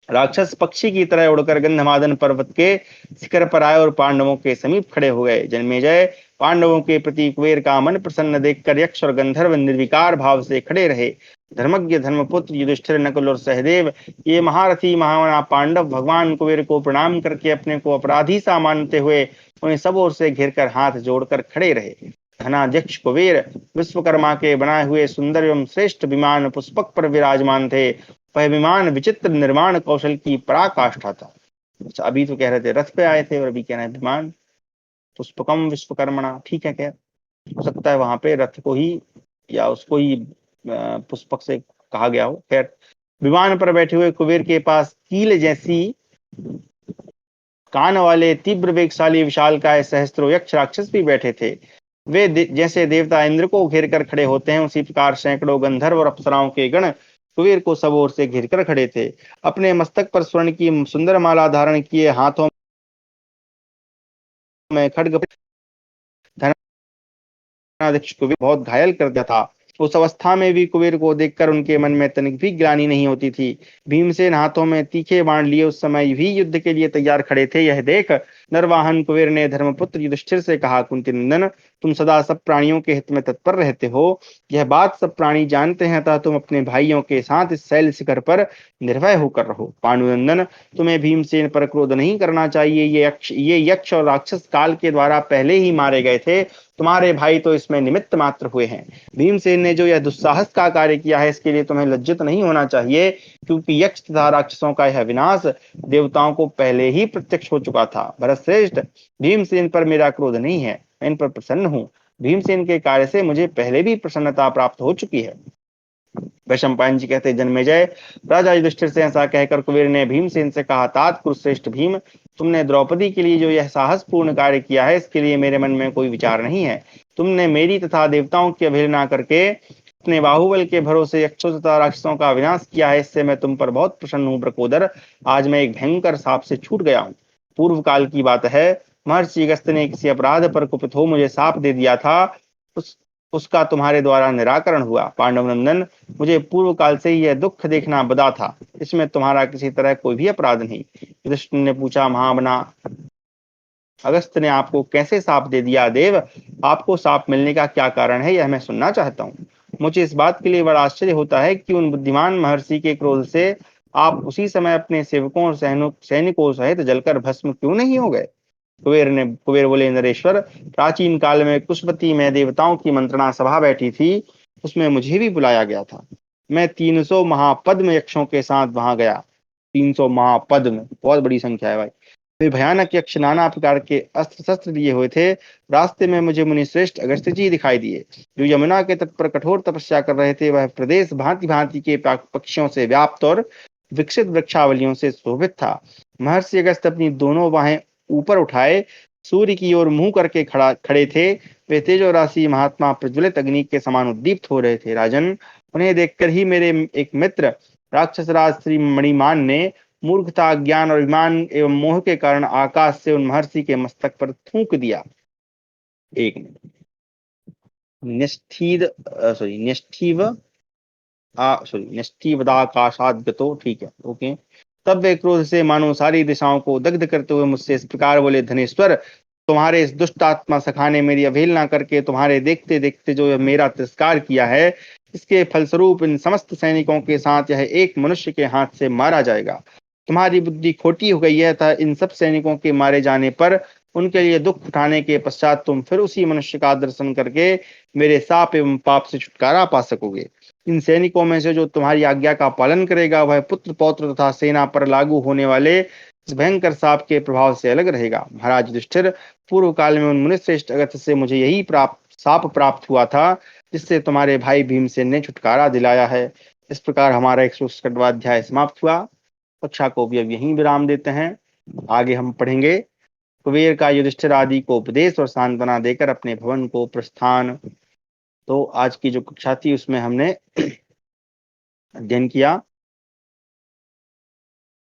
Speaker 1: राक्षस पक्षी की तरह उड़कर गंधमादन पर्वत के शिखर पर आए और पांडवों के समीप खड़े हो गए। जन्मेजय पांडवों के प्रति कुबेर का मन प्रसन्न देखकर यक्ष और गंधर्व निर्विकार भाव से खड़े रहे। धर्मज्ञ धर्मपुत्र युधिष्ठिर, नकुल और सहदेव, ये महारथी महामना पांडव भगवान कुबेर को प्रणाम करके अपने को अपराधी सा मानते हुए उन्हें सब ओर से घेरकर हाथ जोड़कर खड़े रहे। धनाध्यक्ष कुबेर विश्वकर्मा के बनाए हुए सुंदर एवं श्रेष्ठ विमान पुष्पक पर विराजमान थे। वह विमान विचित्र निर्माण कौशल की पराकाष्ठा था। अच्छा, अभी तो कह रहे थे रथ पे आए थे और अभी कह रहे हैं विमान पुष्पकम विश्वकर्मणा। ठीक है, क्या हो सकता है वहां पे रथ को ही या उसको ही पुष्पक से कहा गया हो। खैर, विमान पर बैठे हुए कुबेर के पास कील जैसी कान वाले तीव्र वेगशाली विशालकाय सहस्त्रों यक्ष राक्षस भी बैठे थे। वे जैसे देवता इंद्र को घेर कर खड़े होते हैं, उसी प्रकार सैकड़ों गंधर्व और अप्सराओं के गण कुबेर को सब ओर से घेर कर खड़े थे। अपने मस्तक पर स्वर्ण की सुंदर माला धारण किए, हाथों में खड्ग, धनाध्यक्ष कुबेर बहुत घायल कर दिया था। उस अवस्था में भी कुबेर को देखकर उनके मन में तनिक भी ग्लानि नहीं होती थी। भीमसेन हाथों में तीखे बाण लिए उस समय भी युद्ध के लिए तैयार खड़े थे। यह देख नरवाहन कुबेर ने धर्मपुत्र युधिष्ठिर से कहा, कुंती नंदन, तुम सदा सब प्राणियों के हित में तत्पर रहते हो। यह बात सब प्राणी जानते हैं, अतः तुम अपने भाइयों के साथ इस शैल शिखर पर निर्भय होकर रहो। पांडुनंदन, तुम्हें भीमसेन पर क्रोध नहीं करना चाहिए। ये यक्ष और राक्षस काल के द्वारा पहले ही मारे गए थे। तुम्हारे भाई तो इसमें निमित्त मात्र हुए हैं। भीमसेन ने जो यह दुस्साहस का कार्य किया है, इसके लिए तुम्हें लज्जित नहीं होना चाहिए, क्योंकि यक्ष तथा राक्षसों का यह विनाश देवताओं को पहले ही प्रत्यक्ष हो चुका था। भरतश्रेष्ठ, भीमसेन पर मेरा क्रोध नहीं है, मैं इन पर प्रसन्न हूँ। भीमसेन के कार्य से मुझे पहले भी प्रसन्नता प्राप्त हो चुकी है। वैशंपायन जी कहते, जन्मेजय, राजा युधिष्ठिर से ऐसा कहकर कुबेर ने भीमसेन से कहा, तात कुरुश्रेष्ठ भीम, तुमने द्रौपदी के लिए जो यह साहसपूर्ण कार्य किया है, इसके लिए मेरे मन में कोई विचार नहीं है। तुमने मेरी तथा देवताओं की अवहेलना करके अपने बाहुबल के भरोसे यक्षों तथा राक्षसों का विनाश किया है। इससे मैं तुम पर बहुत प्रसन्न हूँ। ब्रकोदर, आज मैं एक भयंकर साप से छूट गया हूँ। पूर्व काल की बात है, महर्षि अगस्त्य ने किसी अपराध पर कुपित हो मुझे साप दे दिया था। उसका तुम्हारे द्वारा निराकरण हुआ। पांडव नंदन, मुझे पूर्व काल से ही यह दुख देखना बदा था। इसमें तुम्हारा किसी तरह कोई भी अपराध नहीं। युधिष्ठिर ने पूछा, महामना अगस्त्य ने आपको कैसे साप दे दिया? देव, आपको साप मिलने का क्या कारण है, यह मैं सुनना चाहता हूँ। मुझे इस बात के लिए बड़ा आश्चर्य होता है कि उन बुद्धिमान महर्षि के क्रोध से आप उसी समय अपने सेवकों और सैनिकों सहित जलकर भस्म क्यों नहीं हो गए? कुबेर बोले, नरेश्वर, प्राचीन काल में कुशवती में देवताओं की मंत्रणा सभा बैठी थी, उसमें मुझे भी बुलाया गया था। मैं 300 महापद्म यक्षों के साथ वहां गया। 300 महापद्म बहुत बड़ी संख्या है भाई। वे भयानक यक्ष नाना प्रकार के अस्त्र शस्त्र लिए हुए थे। रास्ते में मुझे मुनि श्रेष्ठ अगस्त्य जी दिखाई दिए, जो यमुना के तट पर कठोर तपस्या कर रहे थे। वह प्रदेश भांति भांति के पक्षियों से व्याप्त और विकसित वृक्षावलियों से शोभित था। महर्षि अगस्त्य अपनी दोनों बाहें ऊपर उठाए सूर्य की ओर मुंह करके खड़े थे। वे तेजो राशि महात्मा प्रज्वलित अग्नि के समान उद्दीप्त हो रहे थे। राजन, उन्हें देखकर ही मेरे एक मित्र राक्षस राज श्री मणिमान ने मूर्खता, ज्ञान और अभिमान एवं मोह के कारण आकाश से उन महर्षि के मस्तक पर थूक दिया। एक मिनट, निष्ठीद सॉरी निष्ठीव सॉरी निष्ठीवदाकाशादगतो, ठीक है, ओके। तब वे क्रोध से मानो सारी दिशाओं को दग्ध करते हुए मुझसे इस प्रकार बोले, धनेश्वर, तुम्हारे इस दुष्ट आत्मा सखा ने मेरी अवहेलना करके तुम्हारे देखते देखते जो मेरा तिरस्कार किया है, इसके फलस्वरूप इन समस्त सैनिकों के साथ यह एक मनुष्य के हाथ से मारा जाएगा। तुम्हारी बुद्धि खोटी हो गई है, था इन सब सैनिकों के मारे जाने पर उनके लिए दुख उठाने के पश्चात तुम फिर उसी मनुष्य का दर्शन करके मेरे साप एवं पाप से छुटकारा पा सकोगे। इन सैनिकों में से जो तुम्हारी आज्ञा का पालन करेगा वह पुत्र पौत्र तथा सेना पर लागू होने वाले इस भयंकर साप के प्रभाव से अलग रहेगा। महाराज युधिष्ठिर, पूर्व काल में उन मुनिश्रेष्ठ अगस्त्य से मुझे यही साप प्राप्त हुआ था जिससे तुम्हारे भाई भीमसेन ने छुटकारा दिलाया है। इस प्रकार हमारा 161वां अध्याय समाप्त हुआ। कक्षा को भी अब यहीं विराम देते हैं। आगे हम पढ़ेंगे कुबेर का युधिष्ठिर आदि को उपदेश और सांत्वना देकर अपने भवन को प्रस्थान। तो आज की जो कक्षा थी उसमें हमने अध्ययन किया